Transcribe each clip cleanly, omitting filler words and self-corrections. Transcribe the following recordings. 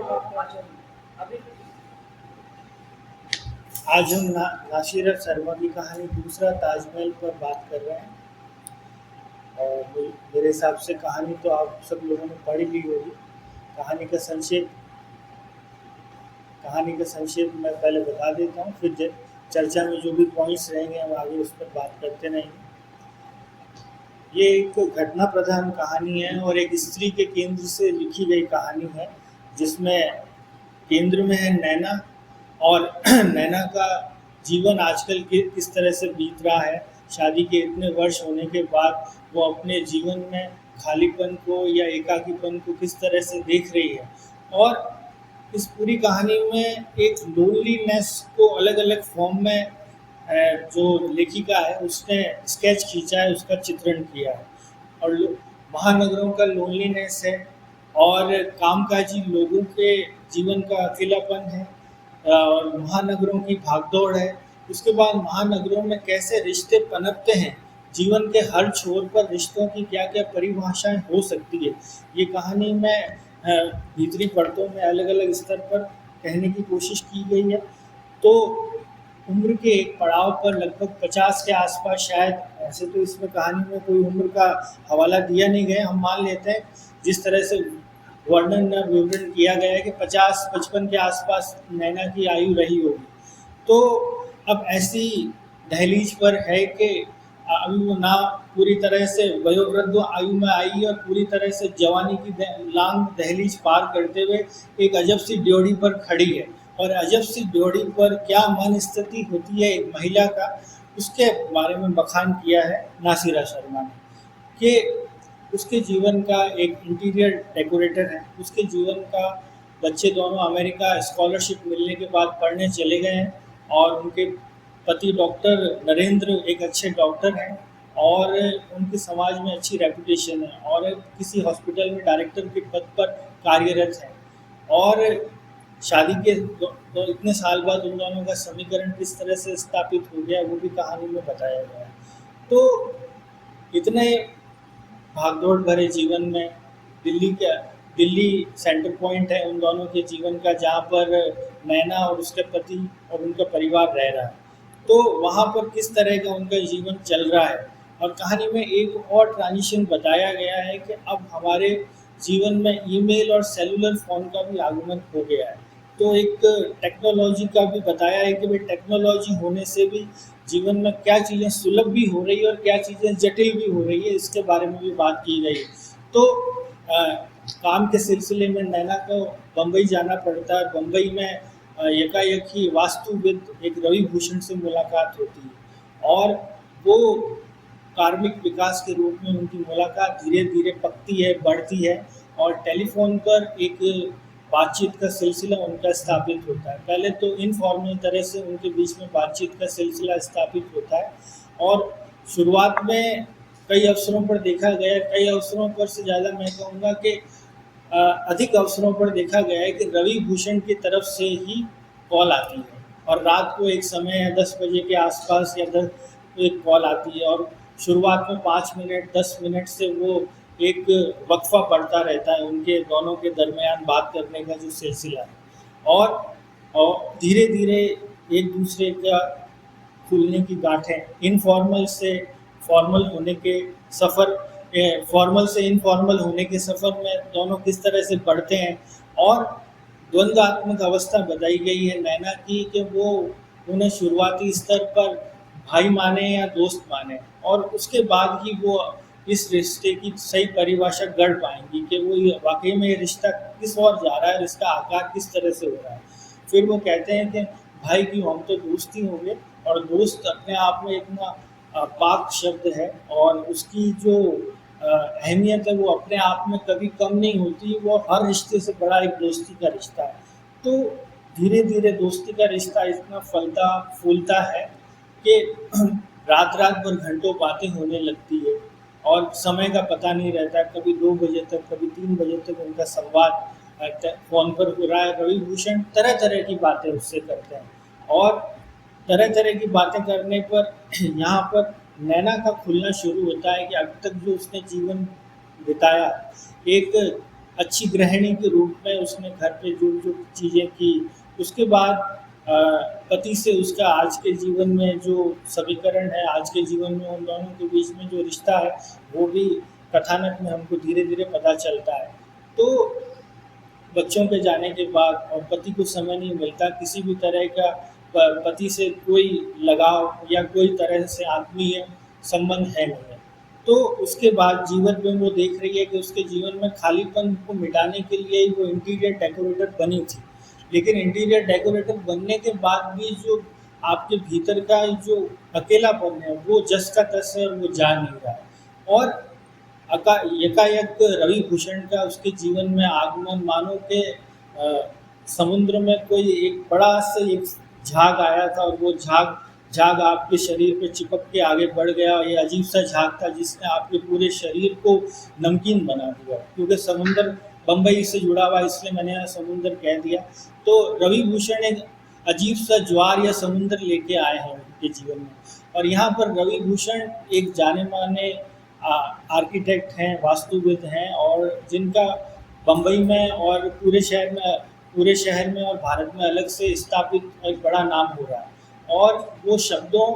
आज हम नासिर शर्मा की कहानी दूसरा ताजमहल पर बात कर रहे हैं। और मेरे हिसाब से कहानी तो आप सब लोगों ने पढ़ी ली होगी। कहानी का संक्षेप कहानी का संक्षेप मैं पहले बता देता हूँ, फिर चर्चा में जो भी पॉइंट्स रहेंगे हम आगे उस पर बात करते रहेंगे। ये एक घटना प्रधान कहानी है और एक स्त्री के केंद्र से लिखी गई कहानी है, जिसमें केंद्र में है नैना। और नैना का जीवन आजकल किस तरह से बीत रहा है। शादी के इतने वर्ष होने के बाद वो अपने जीवन में खालीपन को या एकाकीपन को किस तरह से देख रही है। और इस पूरी कहानी में एक लोनलीनेस को अलग अलग फॉर्म में जो लेखिका है उसने स्केच खींचा है, उसका चित्रण किया है। और महानगरों का लोनलीनेस है और कामकाजी लोगों के जीवन का अकेलापन है और महानगरों की भागदौड़ है। उसके बाद महानगरों में कैसे रिश्ते पनपते हैं, जीवन के हर छोर पर रिश्तों की क्या क्या परिभाषाएं हो सकती है। ये कहानी में भीतरी परतों में अलग अलग स्तर पर कहने की कोशिश की गई है। तो उम्र के एक पड़ाव पर लगभग 50 के आसपास, शायद, ऐसे तो इसमें कहानी में कोई उम्र का हवाला दिया नहीं गया, हम मान लेते हैं जिस तरह से विवरण किया गया है कि 50-55 के आसपास नैना की आयु रही होगी। तो अब ऐसी दहलीज पर है कि अभी वो ना पूरी तरह से वयोवृद्ध आयु में आई और पूरी तरह से जवानी की लांग दहलीज पार करते हुए एक अजब सी ड्योढ़ी पर खड़ी है। और अजब सी ड्योढ़ी पर क्या मन स्थिति होती है एक महिला का, उसके बारे में बखान किया है नासिरा शर्मा ने कि उसके जीवन का एक इंटीरियर डेकोरेटर है। उसके जीवन का बच्चे दोनों अमेरिका स्कॉलरशिप मिलने के बाद पढ़ने चले गए हैं और उनके पति डॉक्टर नरेंद्र एक अच्छे डॉक्टर हैं और उनके समाज में अच्छी रेपुटेशन है और किसी हॉस्पिटल में डायरेक्टर के पद पर कार्यरत हैं। और शादी के इतने साल बाद उन दोनों का समीकरण किस तरह से स्थापित हो गया वो भी कहानी में बताया गया है। तो इतने भागदौड़ भरे जीवन में दिल्ली सेंटर पॉइंट है उन दोनों के जीवन का, जहाँ पर नैना और उसके पति और उनका परिवार रह रहा है। तो वहाँ पर किस तरह का उनका जीवन चल रहा है। और कहानी में एक और ट्रांजिशन बताया गया है कि अब हमारे जीवन में ईमेल और सेलुलर फ़ोन का भी आगमन हो गया है। तो एक टेक्नोलॉजी का भी बताया है कि भाई टेक्नोलॉजी होने से भी जीवन में क्या चीज़ें सुलभ भी हो रही है और क्या चीज़ें जटिल भी हो रही है, इसके बारे में भी बात की गई है। तो काम के सिलसिले में नैना को बम्बई जाना पड़ता है। बम्बई में एकाएक ही वास्तुविद एक रवि भूषण से मुलाकात होती है और वो कार्मिक विकास के रूप में उनकी मुलाकात धीरे धीरे पकती है, बढ़ती है और टेलीफोन पर एक बातचीत का सिलसिला उनका स्थापित होता है। पहले तो इनफॉर्मल तरह से उनके बीच में बातचीत का सिलसिला स्थापित होता है और शुरुआत में कई अवसरों पर देखा गया, कई अवसरों पर से ज़्यादा मैं कहूँगा कि अधिक अवसरों पर देखा गया है कि रवि भूषण की तरफ से ही कॉल आती है और रात को एक समय 10 बजे के आसपास या 10 एक कॉल आती है और शुरुआत में 5 मिनट 10 मिनट से वो एक वक्फा पड़ता रहता है उनके दोनों के दरमियान बात करने का जो सिलसिला है। और धीरे धीरे एक दूसरे का खुलने की गांठें इनफॉर्मल से फॉर्मल होने के सफ़र फॉर्मल से इनफॉर्मल होने के सफ़र में दोनों किस तरह से बढ़ते हैं। और द्वंद्वात्मक अवस्था बताई गई है नैना की कि वो उन्हें शुरुआती स्तर पर भाई माने या दोस्त माने और उसके बाद ही वो इस रिश्ते की सही परिभाषा गढ़ पाएंगी कि वो वाकई में ये रिश्ता किस ओर जा रहा है, इसका आकार किस तरह से हो रहा है। फिर वो कहते हैं कि भाई की हम तो दोस्त ही होंगे और दोस्त अपने आप में इतना पाक शब्द है और उसकी जो अहमियत है वो अपने आप में कभी कम नहीं होती, वो हर रिश्ते से बड़ा एक दोस्ती का रिश्ता है। तो धीरे धीरे दोस्ती का रिश्ता इतना फलता फूलता है कि रात रात भर घंटों बातें होने लगती है और समय का पता नहीं रहता। कभी 2 बजे तक, कभी 3 बजे तक उनका संवाद फ़ोन पर हो रहा है। रवि भूषण तरह तरह की बातें उससे करते हैं और तरह तरह की बातें करने पर यहाँ पर नैना का खुलना शुरू होता है कि अब तक जो उसने जीवन बिताया, एक अच्छी गृहिणी के रूप में उसने घर पे जो जो चीज़ें की। उसके बाद अ, पति से उसका आज के जीवन में जो समीकरण है, आज के जीवन में उन दोनों के बीच में जो रिश्ता है, वो भी कथानक में हमको धीरे धीरे पता चलता है। तो बच्चों के जाने के बाद और पति को समय नहीं मिलता, किसी भी तरह का पति से कोई लगाव या कोई तरह से आत्मीय संबंध है नहीं है। तो उसके बाद जीवन में वो देख रही है कि उसके जीवन में खालीपन को मिटाने के लिए ही वो इंटीरियर डेकोरेटर बनी थी। लेकिन इंटीरियर डेकोरेटर बनने के बाद भी जो आपके भीतर का जो अकेलापन है, वो जस का तस है और वो जा नहीं रहा है। और एकाएक रवि भूषण का उसके जीवन में आगमन मानो के समुद्र में कोई एक बड़ा सा एक झाग आया था, और वो झाग झाग आपके शरीर पे चिपक के आगे बढ़ गया। ये अजीब सा झाग था जिसने आपके पूरे शरीर को नमकीन बना दिया, क्योंकि समुंदर बम्बई से जुड़ा हुआ, इसलिए मैंने यहाँ समुंदर कह दिया। तो रवि भूषण एक अजीब सा ज्वार या समुंदर लेके आए हैं उनके जीवन में। और यहाँ पर रवि भूषण एक जाने माने आर्किटेक्ट हैं, वास्तुविद हैं, और जिनका बम्बई में और पूरे शहर में और भारत में अलग से स्थापित एक बड़ा नाम हो रहा है। और वो शब्दों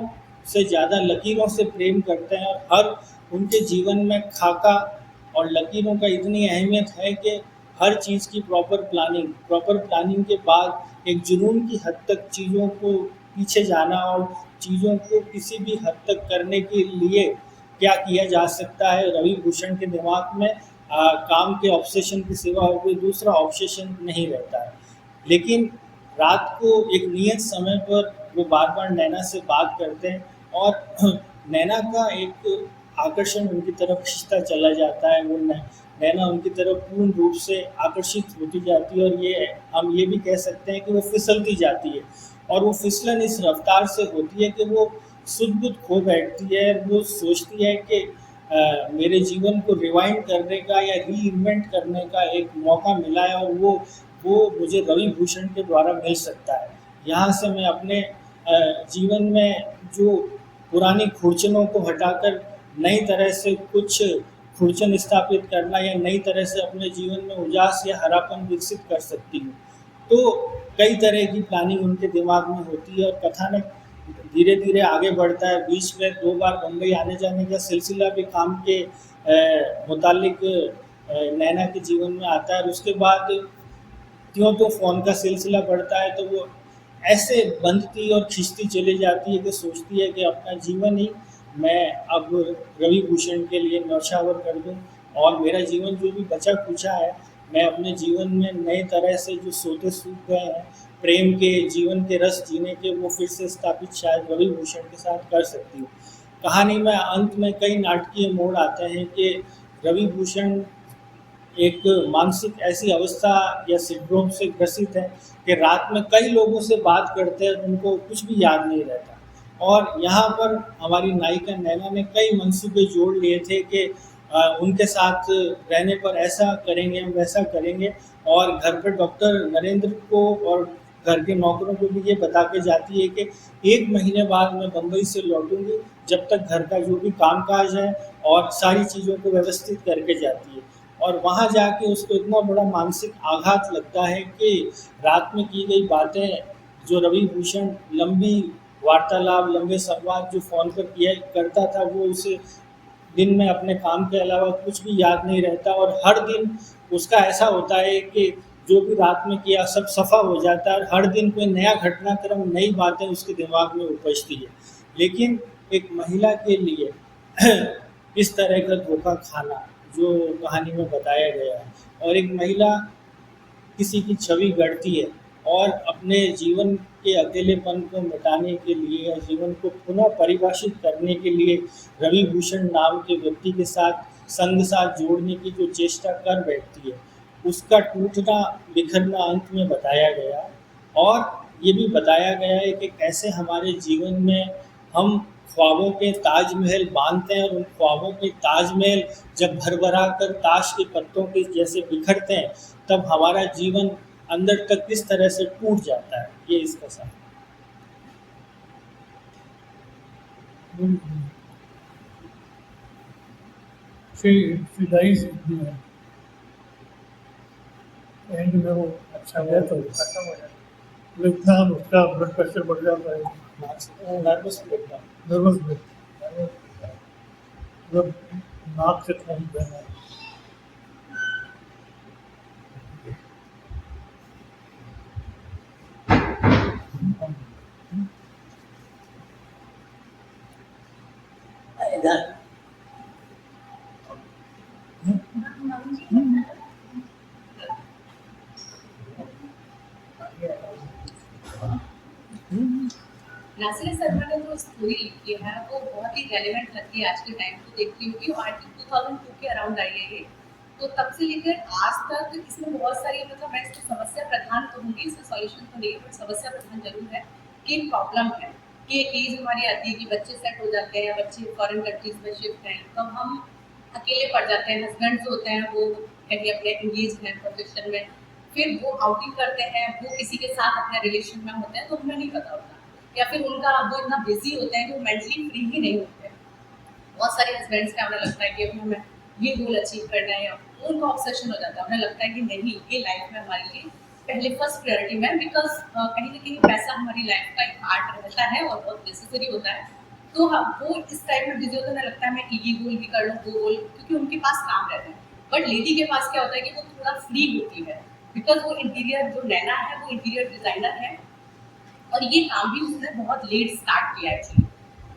से ज़्यादा लकीरों से प्रेम करते हैं, और हर उनके जीवन में खाका और लकीरों का इतनी अहमियत है कि हर चीज़ की प्रॉपर प्लानिंग के बाद एक जुनून की हद तक चीज़ों को पीछे जाना, और चीज़ों को किसी भी हद तक करने के लिए क्या किया जा सकता है, रवि भूषण के दिमाग में काम के ऑब्सेशन के सिवा और कोई दूसरा ऑब्सेशन नहीं रहता है। लेकिन रात को एक नियत समय पर वो बार बार नैना से बात करते हैं, और नैना का एक आकर्षण उनकी तरफ खिंचता चला जाता है। वो नैना उनकी तरफ पूर्ण रूप से आकर्षित होती जाती है, और ये हम ये भी कह सकते हैं कि वो फिसलती जाती है। और वो फिसलन इस रफ्तार से होती है कि वो सुध बुध खो बैठती है। वो सोचती है कि मेरे जीवन को रिवाइंड करने का या रीइन्वेंट करने का एक मौका मिला है, और वो मुझे रवि भूषण के द्वारा मिल सकता है। यहाँ से मैं अपने जीवन में जो पुरानी खुरचनों को हटाकर नई तरह से कुछ खुरचन स्थापित करना, या नई तरह से अपने जीवन में उजास या हरापन विकसित कर सकती हूँ। तो कई तरह की प्लानिंग उनके दिमाग में होती है, और कथानक धीरे धीरे आगे बढ़ता है। बीच में 2 बार बम्बई आने जाने का सिलसिला भी काम के मुतालिक नैना के जीवन में आता है। और उसके बाद त्यों तो फ़ोन का सिलसिला बढ़ता है, तो वो ऐसे बंधती और खिंचती चली जाती है कि सोचती है कि अपना जीवन ही मैं अब रवि भूषण के लिए न्यौछावर कर दूं, और मेरा जीवन जो भी बचा कुचा है, मैं अपने जीवन में नए तरह से जो सोते सूख गए हैं प्रेम के जीवन के रस जीने के, वो फिर से स्थापित शायद रवि भूषण के साथ कर सकती हूँ। कहानी में अंत में कई नाटकीय मोड़ आते हैं कि रवि भूषण एक मानसिक ऐसी अवस्था या सिंड्रोम से ग्रसित है कि रात में कई लोगों से बात करते हैं, उनको कुछ भी याद नहीं रहता। और यहाँ पर हमारी नायिका नैना ने कई मंसूबे जोड़ लिए थे कि उनके साथ रहने पर ऐसा करेंगे, हम वैसा करेंगे। और घर पर डॉक्टर नरेंद्र को और घर के नौकरों को भी ये बता के जाती है कि 1 महीने बाद मैं बम्बई से लौटूंगी, जब तक घर का जो भी कामकाज है और सारी चीज़ों को व्यवस्थित करके जाती है। और वहाँ जाके उसको इतना बड़ा मानसिक आघात लगता है कि रात में की गई बातें, जो रवि भूषण लंबी वार्तालाप, लंबे संवाद जो फ़ोन पर किया करता था, वो उसे दिन में अपने काम के अलावा कुछ भी याद नहीं रहता। और हर दिन उसका ऐसा होता है कि जो भी रात में किया सब सफ़ा हो जाता है, और हर दिन कोई नया घटनाक्रम, नई बातें उसके दिमाग में उपजती है। लेकिन एक महिला के लिए इस तरह का धोखा खाना जो कहानी में बताया गया है, और एक महिला किसी की छवि गढ़ती है, और अपने जीवन के अकेलेपन को मिटाने के लिए या जीवन को पुनः परिभाषित करने के लिए रवि भूषण नाम के व्यक्ति के साथ संग साथ जोड़ने की जो चेष्टा कर बैठती है, उसका टूटना बिखरना अंत में बताया गया। और ये भी बताया गया है कि कैसे हमारे जीवन में हम ख्वाबों के ताजमहल बांधते हैं, और उन ख्वाबों के ताजमहल जब भरभरा कर ताश के पत्तों के जैसे बिखरते हैं, तब हमारा जीवन अंदर तक किस तरह से टूट जाता है। ये इसका सार। बिल्कुल। फिदाई कहेंगे मैं वो अच्छा गया तो खत्म हो जाता है, तो इतना उसका ब्लड प्रेशर बढ़ जाता है, नर्वस ब्रेकडाउन। नर्वस मतलब नाक से खून बहना। इधर नासिर शर्मा ने जो स्टोरी लिखी है वो बहुत ही रेलेवेंट लगती है आज के टाइम को देखती हुई, और आई थिंक 2002 के अराउंड आई है ये। तो तब से लेकर आज तक इसमें बहुत सारी, मतलब मैं इसको समस्या प्रधान कहूँगी, इसमें सॉल्यूशन तो नहीं बट समस्या प्रधान जरूर है कि प्रॉब्लम है कि एक एज हमारी आती है कि बच्चे सेट हो जाते हैं, बच्चे फॉरेन कंट्रीज में शिफ्ट हैं, तब हम अकेले पड़ जाते हैं। हस्बैंड्स होते हैं वो कहीं अपने इंगेज हैं प्रोफेशन में, फिर वो आउटिंग करते हैं, वो किसी के साथ अपने रिलेशन में होते हैं, तो हमें नहीं पता होता, या फिर उनका वो इतना बिजी होते हैं कि वो मेंटली फ्री ही नहीं होते। बहुत सारे हस्बैंड्स का हमें लगता है कि अभी हमें ये गोल अचीव करना है, या उनका ऑब्सेशन हो जाता है, उन्हें लगता है कि नहीं ये लाइफ में हमारे लिए पहले फर्स्ट प्रायोरिटी में, बिकॉज कहीं ना कहीं पैसा हमारी लाइफ का एक पार्ट रहता है और बहुत नेसेसरी होता है। तो हम वो इस टाइप में बिजी होते हैं, उन्हें लगता है मैं ये गोल भी कर लूँ, वो गोल, क्योंकि उनके पास काम रहता है। बट लेडी के पास क्या होता है कि वो थोड़ा फ्री होती है, बिकॉज वो इंटीरियर, जो नैना है वो इंटीरियर डिजाइनर है, और ये काम भी उसने बहुत लेट स्टार्ट किया एक्चुअली।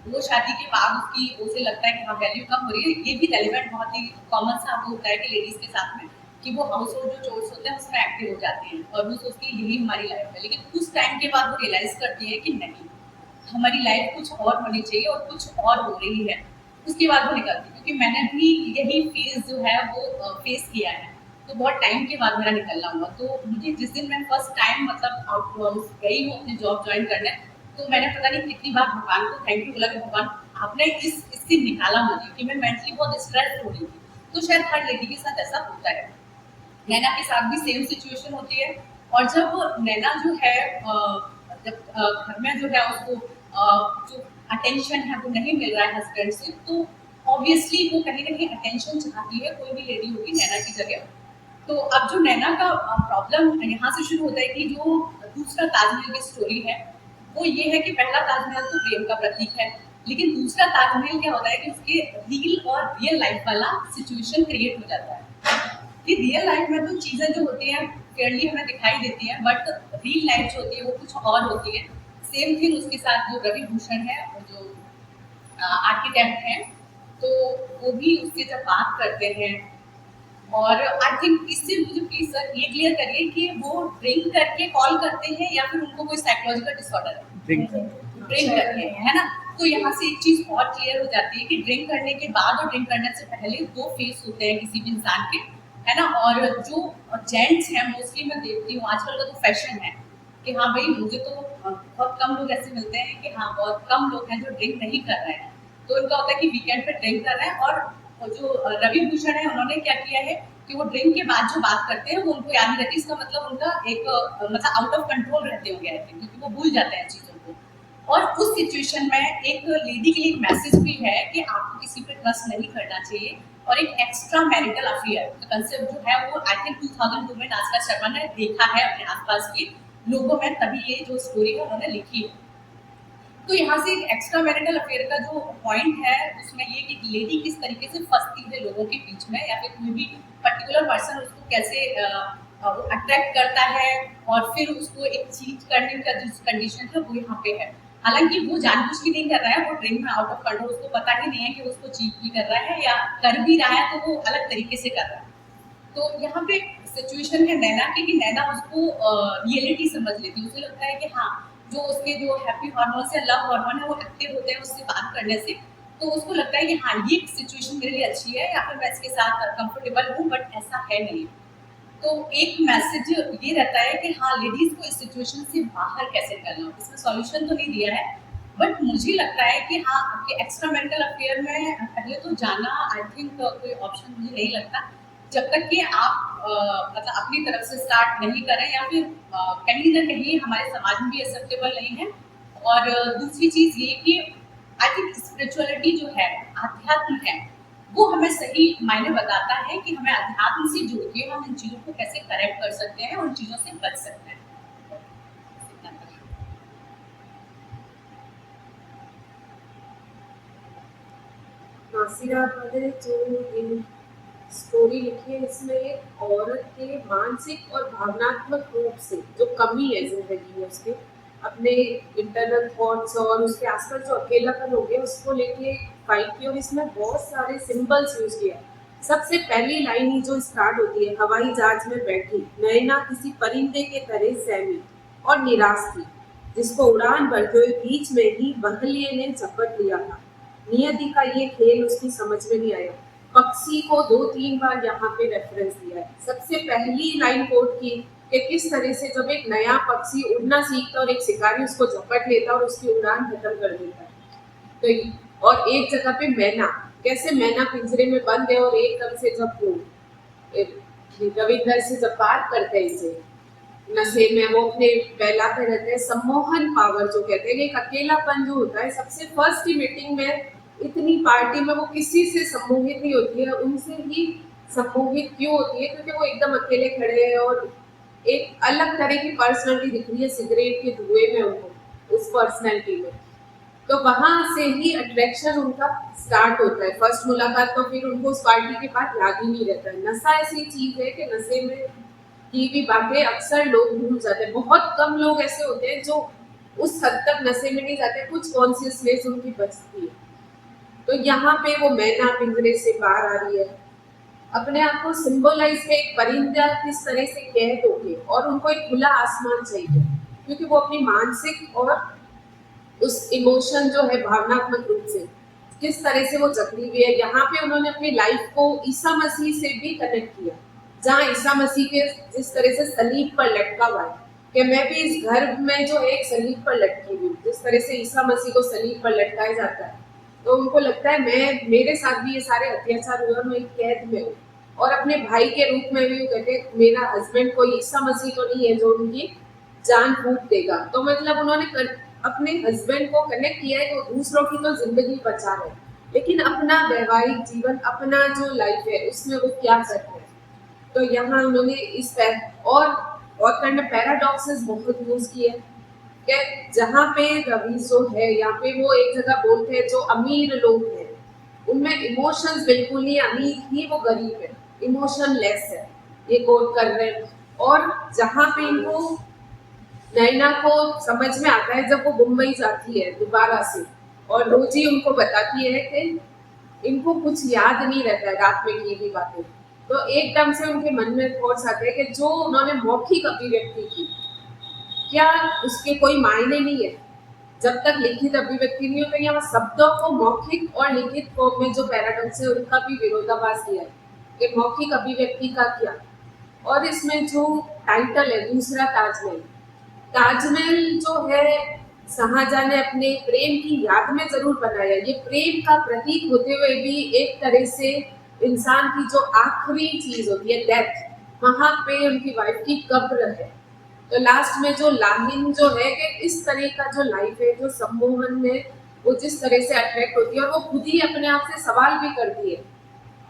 वो शादी के बाद उसकी उसे लगता है कि हाँ वैल्यू कम हो रही है। ये भी रेलिवेंट बहुत ही कॉमन सा वो होता है कि लेडीज के साथ में कि वो हाउस होल्ड जो चोर्स होते हैं उसमें एक्टिव हो जाती हैं और वो सोचती है यही हमारी लाइफ है, लेकिन कुछ टाइम के बाद वो रियलाइज करती है कि नहीं, हमारी लाइफ कुछ और होनी चाहिए और कुछ और हो रही है। उसके बाद वो निकलती है, क्योंकि मैंने भी यही फेज जो है वो फेस किया है। तो बहुत टाइम के बाद मेरा निकलना हुआ, तो मुझे जिस दिन मैं फर्स्ट टाइम मतलब आउट हाउस गई हूँ अपनी जॉब ज्वाइन करने, तो मैंने पता नहीं कितनी बार भगवान को थैंक यू बोला कि भगवान आपने इससे निकाला मुझे, कि मैं मेंटली बहुत स्ट्रेस हो रही थी। तो शायद हर लेडी के साथ ऐसा होता है। नैना के साथ भी सेम सिचुएशन होती है, और जब नैना जो है जब घर में जो है उसको जो अटेंशन है वो नहीं मिल रहा है हस्बैंड से, तो ऑब्वियसली वो कहीं ना कहीं अटेंशन चाहती है, कोई भी लेडी होगी नैना की जगह। तो अब जो नैना का प्रॉब्लम यहाँ से शुरू होता है कि जो दूसरा ताजमहल की स्टोरी है वो ये है कि पहला ताजमहल तो प्रेम का प्रतीक है, लेकिन दूसरा ताजमहल क्या होता है कि उसके रील और रियल लाइफ वाला सिचुएशन क्रिएट हो जाता है। कि रियल लाइफ में तो चीज़ें जो होती हैं फेयरली हमें दिखाई देती हैं, बट रियल लाइफ जो होती है वो कुछ और होती है। सेम थिंग उसके साथ जो रवि भूषण है, जो आर्किटेक्ट हैं, तो वो भी उससे जब बात करते हैं, और आई थिंक इससे मुझे प्लीज सर ये क्लियर करिए कि वो ड्रिंक करके कॉल करते हैं या फिर उनको कोई साइकोलॉजिकल डिसऑर्डर है? ड्रिंक करके, है ना? तो यहाँ से एक चीज और क्लियर हो जाती है कि ड्रिंक करने के बाद और ड्रिंक करने से पहले दो फेस होते हैं किसी भी इंसान के, है ना? और जो जेंट्स हैं मोस्टली मैं देखती हूँ आजकल का तो फैशन है कि हाँ भाई मुझे तो बहुत कम लोग ऐसे मिलते हैं कि हाँ बहुत कम लोग हैं जो ड्रिंक नहीं कर रहे हैं। तो उनका होता है कि वीकेंड पे ड्रिंक कर रहे हैं, और जो रवि भूषण है उन्होंने क्या किया है कि वो ड्रिंक के बाद जो बात करते हैं वो उनको याद नहीं रहती। इसका मतलब उनका एक मतलब आउट ऑफ कंट्रोल रहते होंगे, क्योंकि वो भूल जाते हैं चीजों को। और उस सिचुएशन में एक लेडी के लिए एक मैसेज भी है कि आपको किसी पे ट्रस्ट नहीं करना चाहिए, और एक एक्स्ट्रा मैरिटल अफेयर का कंसेप्ट जो है वो आई थिंक 2002 में नासिरा शर्मा ने देखा है अपने आसपास के लोगों में, तभी ये जो स्टोरी है उन्होंने लिखी है। तो यहाँ से एक एक्स्ट्रा मैरिटल अफेयर का जो पॉइंट है उसमें ये कि लेडी किस तरीके से फंसती है लोगों के बीच में, या फिर कोई भी पर्टिकुलर पर्सन उसको कैसे अट्रैक्ट करता है, और फिर उसको एक चीट करने का जो कंडीशन है वो यहाँ पे है। हालांकि वो जानबूझ के नहीं कर रहा है, वो ड्रिंक में आउट ऑफ कंट्रोल, उसको पता ही नहीं है कि उसको चीट भी कर रहा है, या कर भी रहा है तो वो अलग तरीके से कर रहा है। तो यहाँ पे सिचुएशन है नैना की कि नैना उसको रियलिटी समझ लेती है। उसे लगता है कि हाँ जो उसके जो हैप्पी हार्मोन्स या लव हार्मोन है वो एक्टिव होते हैं उससे बात करने से, तो उसको लगता है कि हाँ ये सिचुएशन मेरे लिए अच्छी है या फिर मैं इसके साथ कंफर्टेबल हूँ, बट ऐसा है नहीं। तो एक मैसेज ये रहता है कि हाँ लेडीज को इस सिचुएशन से बाहर कैसे निकलना हो। इसमें सॉल्यूशन तो नहीं दिया है, बट मुझे लगता है कि हाँ आपके एक्स्ट्रा मैरिटल अफेयर में पहले तो जाना आई थिंक कोई ऑप्शन मुझे नहीं लगता, जब तक कि आप मतलब अपनी तरफ से स्टार्ट नहीं करें, या फिर कहीं ना कहीं हमारे समाज में भी एक्सेप्टेबल नहीं है। और दूसरी चीज ये कि आई थिंक स्पिरिचुअलिटी जो है, आध्यात्म है, वो हमें सही मायने बताता है कि हमें अध्यात्म से जुड़ के हम इन चीज़ों को कैसे करेक्ट कर सकते हैं, उन चीज़ों से बच सकते हैं। नासिरा ने जो ये स्टोरी लिखी है, इसमें एक औरत के मानसिक और भावनात्मक रूप से जो कमी है जिंदगी में उसके, अपने इंटरनल थॉट्स और उसके आसपास जो अकेलापन हो गया उसको लेके फाइट की, और इसमें बहुत सारे सिंबल्स यूज किया। सबसे पहली लाइन ही जो स्टार्ट होती है, हवाई जहाज में बैठी नैना किसी परिंदे के तरह सहमी और निराश थी, जिसको उड़ान भरते हुए बीच में ही बहलिये ने झपट लिया था। नियति का ये खेल उसकी समझ में नहीं आया। पक्षी को 2-3 बार यहाँ पे रेफरेंस दिया है। सबसे पहली लाइन कोट की कि किस तरह से जब एक नया पक्षी उड़ना सीखता और एक शिकारी उसको झपट लेता और उसकी उड़ान खत्म कर देता है। तो और एक जगह पे मैना, कैसे मैना पिंजरे में बंद है और एकदम से जब वो रविंदर से जब बात करते हैं इसे नशे में, वो अपने बहलाते रहते हैं। सम्मोहन पावर जो कहते हैं कि एक अकेलापन जो होता है, सबसे फर्स्ट ही मीटिंग में इतनी पार्टी में वो किसी से सम्मोहित नहीं होती है। उनसे ही सम्मोहित क्यों होती है? क्योंकि वो एकदम अकेले खड़े हैं और एक अलग तरह की पर्सनैलिटी दिख रही है सिगरेट के धुएं में उनको, उस पर्सनैलिटी में। तो वहां से ही अट्रैक्शन उनका स्टार्ट होता है। फर्स्ट मुलाकात तो फिर उनको उस पार्टी के बाद याद ही नहीं रहता है। नशा ऐसी चीज है कि नशे में की भी बातें अक्सर लोग भूल जाते हैं। बहुत कम लोग ऐसे होते हैं जो उस हद तक नशे में नहीं जाते, कुछ कॉन्शियसनेस उनकी बचती है। तो यहाँ पे वो मैना पिंजरे से बाहर आ रही है, अपने आप को सिंबलाइज के एक परिंदा किस तरह से कैद होके, और उनको एक खुला आसमान चाहिए क्योंकि वो अपनी मानसिक और उस इमोशन जो है भावनात्मक रूप से किस तरह से वो जकड़ी हुई है। यहाँ पे उन्होंने अपनी लाइफ को ईसा मसीह से भी कनेक्ट किया, जहाँ ईसा मसीह के जिस तरह से सलीब पर लटका हुआ है कि मैं भी इस घर में जो एक सलीब पर लटकी हुई, जिस तरह से ईसा मसीह को सलीब पर लटकाया जाता है, तो उनको लगता है मैं, मेरे साथ भी ये सारे अत्याचार हुए और मैं कैद में हूँ। और अपने भाई के रूप में भी वो कहते हैं मेरा हस्बैंड कोई ईसा मसीह तो नहीं है जो उनकी जान फूक देगा। तो मतलब उन्होंने अपने हस्बैंड को कनेक्ट किया है कि वो दूसरों की तो जिंदगी बचा रहे, लेकिन अपना वैवाहिक जीवन, अपना जो लाइफ है उसमें वो क्या करते हैं। तो यहाँ उन्होंने इस और ऑथर ने पैराडॉक्सेस बहुत यूज किए कि जहाँ पे रवि जो है, यहाँ पे वो एक जगह बोलते हैं जो अमीर लोग हैं उनमें इमोशंस बिल्कुल नहीं, अमीर ही वो गरीब है, इमोशन लेस है, ये कोट कर रहे हैं। और जहाँ पे इनको नैना को समझ में आता है जब वो मुंबई जाती है दोबारा से, और रोजी उनको बताती है कि इनको कुछ याद नहीं रहता है रात में की भी बातें, तो एकदम से उनके मन में थॉट्स आते हैं कि जो उन्होंने मौखिक अभिव्यक्ति की, क्या उसके कोई मायने नहीं है जब तक लिखित अभिव्यक्ति नहीं होता। यहाँ शब्दों को मौखिक और लिखित फॉर्म में जो पैराडॉक्स है उनका भी विरोधाभास किया है कि मौखिक अभिव्यक्ति का क्या। और इसमें जो टाइटल है दूसरा ताजमहल, ताजमहल जो है शाहजहां ने अपने प्रेम की याद में जरूर बनाया। ये प्रेम का प्रतीक होते हुए भी एक तरह से इंसान की जो आखिरी चीज होती है डेथ, वहां पे उनकी वाइफ की कब्र है। तो लास्ट में जो लाहिन जो है कि इस तरह का जो लाइफ है, जो सम्मोहन में वो जिस तरह से अट्रैक्ट होती है, और वो खुद ही अपने आप से सवाल भी करती है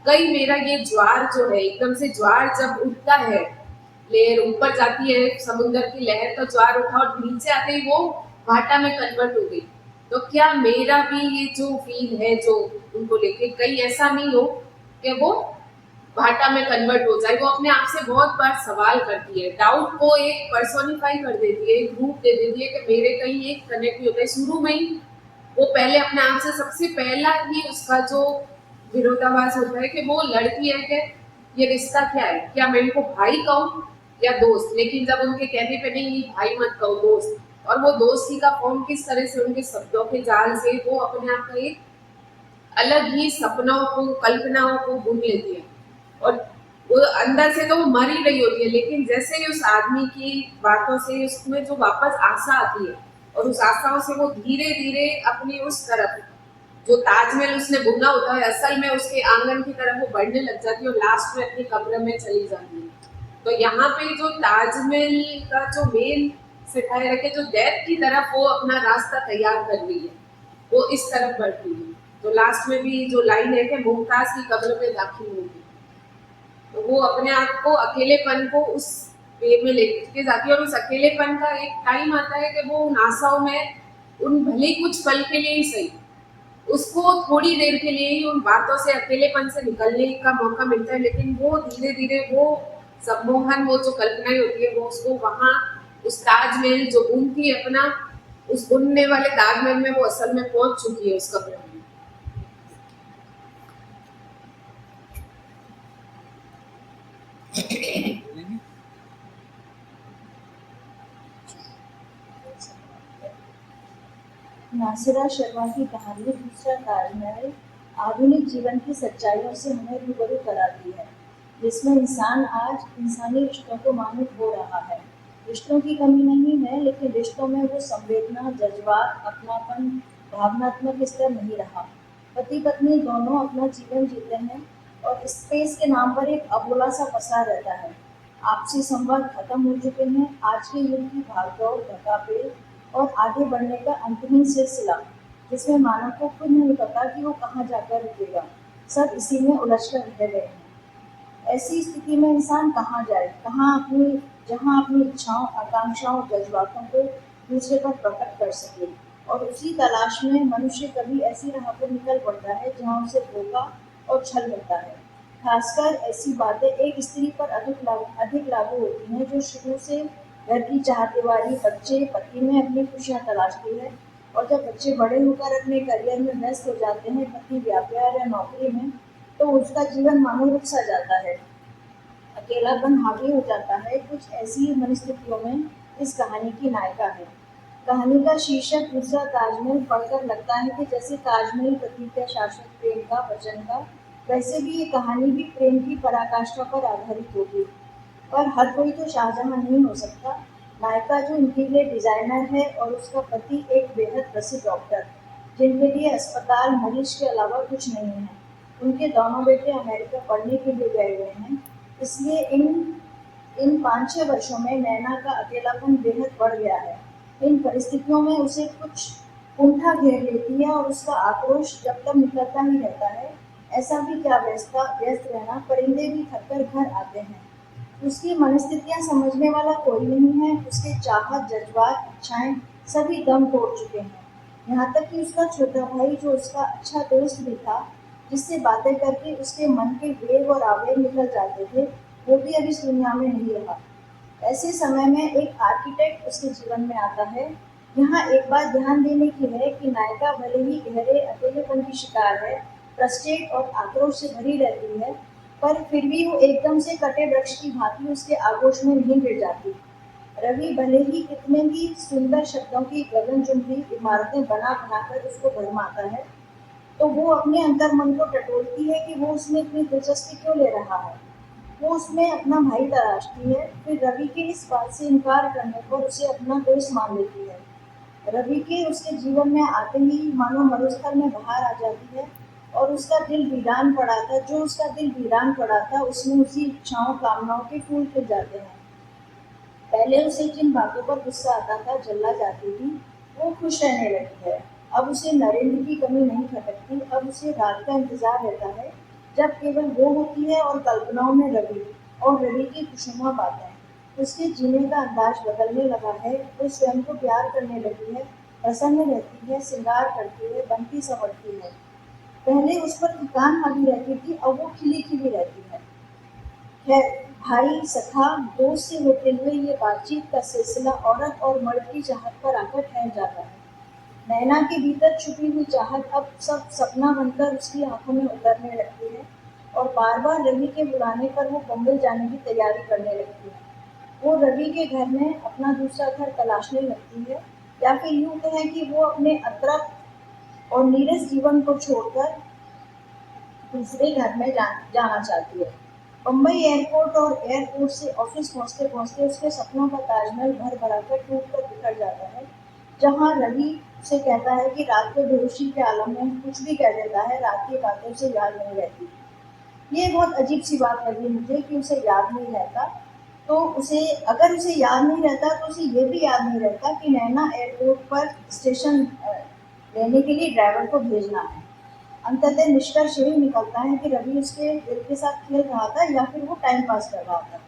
कई मेरा ये ज्वार जो है, एकदम से ज्वार जब उठता है, लेयर ऊपर जाती है समुद्र की लहर, तो ज्वार उठा और नीचे आते ही वो भाटा में कन्वर्ट हो गई। तो क्या मेरा भी ये जो फील है जो उनको लेके कहीं ऐसा नहीं हो कि वो भाटा में कन्वर्ट हो जाए। वो अपने आप से बहुत बार सवाल करती है, डाउट को एक पर्सोनिफाई कर देती है, एक रूप दे देती है कि मेरे कहीं एक कनेक्ट होता है। शुरू में ही वो पहले अपने आप से सबसे पहला ही उसका जो विरोधाभास होता है कि वो लड़की है कि ये रिश्ता क्या है, क्या मैं इनको भाई कहूँ या दोस्त। लेकिन जब उनके कहने पे नहीं भाई मत कहो दोस्त, और वो दोस्ती का फॉर्म किस तरह से उनके शब्दों के जाल से वो अपने आप का एक अलग ही सपनों को, कल्पनाओं को बुन लेती है। और वो अंदर से तो वो मर ही रही होती है, लेकिन जैसे ही उस आदमी की बातों से उसमें जो वापस आशा आती है, और उस आशाओं से वो धीरे धीरे अपनी उस तरफ जो ताजमहल उसने बुना होता है असल में उसके आंगन की तरफ वो बढ़ने लग जाती है, और लास्ट में अपनी कब्र में चली जाती है। तो यहाँ पे जो ताजमहल का जो मेन सिखाया है कि जो डेथ की तरफ वो अपना रास्ता तैयार कर रही है, वो इस तरफ बढ़ती है। तो लास्ट में भी जो लाइन है कि मुमताज की कब्र पे दाखिल होगी, तो वो अपने आप को अकेलेपन को उस वे में लेके जाती है। और उस अकेलेपन का एक टाइम आता है कि वो उन आशाओं में, उन भले कुछ पल के लिए ही सही, उसको थोड़ी देर के लिए ही उन बातों से, अकेलेपन से निकलने का मौका मिलता है, लेकिन वो धीरे धीरे वो सम्मोहन, वो जो कल्पनाएं होती है, वो उसको वहाँ उस ताजमहल जो बुनती है अपना, उस बुनने वाले ताजमहल में वो असल में पहुंच चुकी है उस कब्र में। नासिरा शर्मा की कहानी दूसरा ताजमहल आधुनिक जीवन की सच्चाइयों से हमें रूबरू कराती है, जिसमें इंसान आज इंसानी रिश्तों को मानूस हो रहा है। रिश्तों की कमी नहीं है, लेकिन रिश्तों में वो संवेदना, जज्बात, अपनापन, भावनात्मक स्तर नहीं रहा। पति पत्नी दोनों अपना जीवन जीते हैं और स्पेस के नाम पर एक अबोला सा फंसा रहता है। आपसी संवाद खत्म हो चुके हैं। आज के युग की भागदौड़, धक्कापेल और आगे बढ़ने का अंतहीन सिलसिला, जिसमें मानव को खुद नहीं पता कि वो कहाँ जाकर रुकेगा, सब इसी में उलझकर रह गए हैं। ऐसी स्थिति में इंसान कहाँ जाए, जहाँ अपनी इच्छाओं, आकांक्षाओं, जज्बातों को दूसरे पर प्रकट कर सके। और उसी तलाश में मनुष्य कभी ऐसी राह पर निकल पड़ता है जहाँ उसे धोखा और छल मिलता है। खासकर ऐसी बातें एक स्त्री पर अधिक लागू होती हैं, जो शुरू से घर की चाहतेवारी, बच्चे, पति में अपनी खुशियाँ तलाशती है। और जब बच्चे बड़े होकर अपने करियर में व्यस्त हो जाते हैं, पति व्यापार या नौकरी में, तो उसका जीवन मानो रुक सा जाता है, अकेलापन हावी हो जाता है। कुछ ऐसी परिस्थितियों में इस कहानी की नायिका है। कहानी का शीर्षक दूसरा ताजमहल पढ़कर लगता है कि जैसे ताजमहल प्रतीक है शाश्वत प्रेम का, वचन का, वैसे भी ये कहानी भी प्रेम की पराकाष्ठा पर आधारित होगी। पर हर कोई तो शाहजहां नहीं हो सकता। नायिका जो इंटीरियर डिजाइनर है और उसका पति एक बेहद प्रसिद्ध डॉक्टर, जिनके लिए अस्पताल, मरीज के अलावा कुछ नहीं है। उनके दोनों बेटे अमेरिका पढ़ने के लिए गए हुए हैं, इसलिए इन 5-6 वर्षों में नैना का अकेलापन बेहद बढ़ गया है। इन परिस्थितियों में उसे कुछ कुंठा घेर लेती है और उसका आक्रोश जब तक निकलता ही रहता है। ऐसा भी क्या व्यस्त रहना, परिंदे भी थककर घर आते हैं। उसकी मनस्थितियाँ समझने वाला कोई नहीं है। उसके चाहत, जज्बात, इच्छाएं सभी दम तोड़ चुके हैं। यहाँ तक कि उसका छोटा भाई, जो उसका अच्छा दोस्त भी था, जिससे बातें करके उसके मन के वेग और आवेग निकल जाते थे, वो भी अब इस दुनिया में नहीं रहा। ऐसे समय में एक आर्किटेक्ट उसके जीवन में आता है। यहाँ एक बात ध्यान देने की है कि नायिका भले ही गहरे अकेलेपन की शिकार है, फ्रस्ट्रेट और आक्रोश से भरी रहती है, पर फिर भी वो एकदम से कटे वृक्ष की भांति उसके आगोश में नहीं गिर जाती। रवि भले ही कितने भी सुंदर शब्दों की गगनचुंबी इमारतें बना बनाकर उसको भरमाता है, तो वो अपने अंतर मन को टटोलती है कि वो उसमें इतनी दिलचस्पी क्यों ले रहा है। वो उसमें अपना भाई तराशती है, फिर रवि के इस बात से इनकार करने पर उसे अपना दोस्त मान लेती है। रवि के उसके जीवन में आते ही मानो मरुस्थल में बाहर आ जाती है और उसका दिल वीरान पड़ा था, उसमें उसी इच्छाओं, कामनाओं के फूल खिल जाते हैं। पहले उसे जिन बातों पर गुस्सा आता था, जल्ला जाती थी, वो खुश रहने लगी है। अब उसे नरेंद्र की कमी नहीं खटकती। अब उसे रात का इंतजार रहता है, जब केवल वो होती है और कल्पनाओं में रवि की खुशनुमा बातें। उसके जीने का अंदाज बदलने लगा है। वो स्वयं को प्यार करने लगी है, प्रसन्न रहती है, श्रृंगार करती है, बनती संवरती है। पहले उस पर थकान हावी रहती थी, अब वो खिली खिली रहती है। खैर, भाई, सखा, दोस्त से होते हुए ये बातचीत का सिलसिला औरत और मर्द की चाहत पर आकर ठहर जाता है। नैना के भीतर छुपी हुई चाहत अब सब सपना बनकर उसकी आंखों में उतरने लगती है और बार बार रवि के बुलाने पर वो बम्बई जाने की तैयारी करने लगती है। वो रवि के घर में अपना दूसरा घर तलाशने लगती है, या फिर यूँ कहें कि वो अपने अतृप्त और नीरस जीवन को छोड़कर दूसरे घर में जाना चाहती है। बम्बई एयरपोर्ट और एयरपोर्ट से ऑफिस पहुंचते पहुंचते उसके सपनों का ताजमहल भर भराकर टूटकर बिखर जाता है। जहां रवि उसे कहता है कि रात को बेहोशी के आलम में कुछ भी कह देता है, रात की बातें उसे याद नहीं रहती। ये बहुत अजीब सी बात लगी मुझे कि उसे याद नहीं रहता। तो अगर उसे याद नहीं रहता तो उसे ये भी याद नहीं रहता कि नैना एयरपोर्ट पर स्टेशन लेने के लिए ड्राइवर को भेजना है। अंततः निष्कर्ष यही निकलता है कि रवि उसके दिल के साथ खेल रहा था या फिर वो टाइम पास कर रहा था।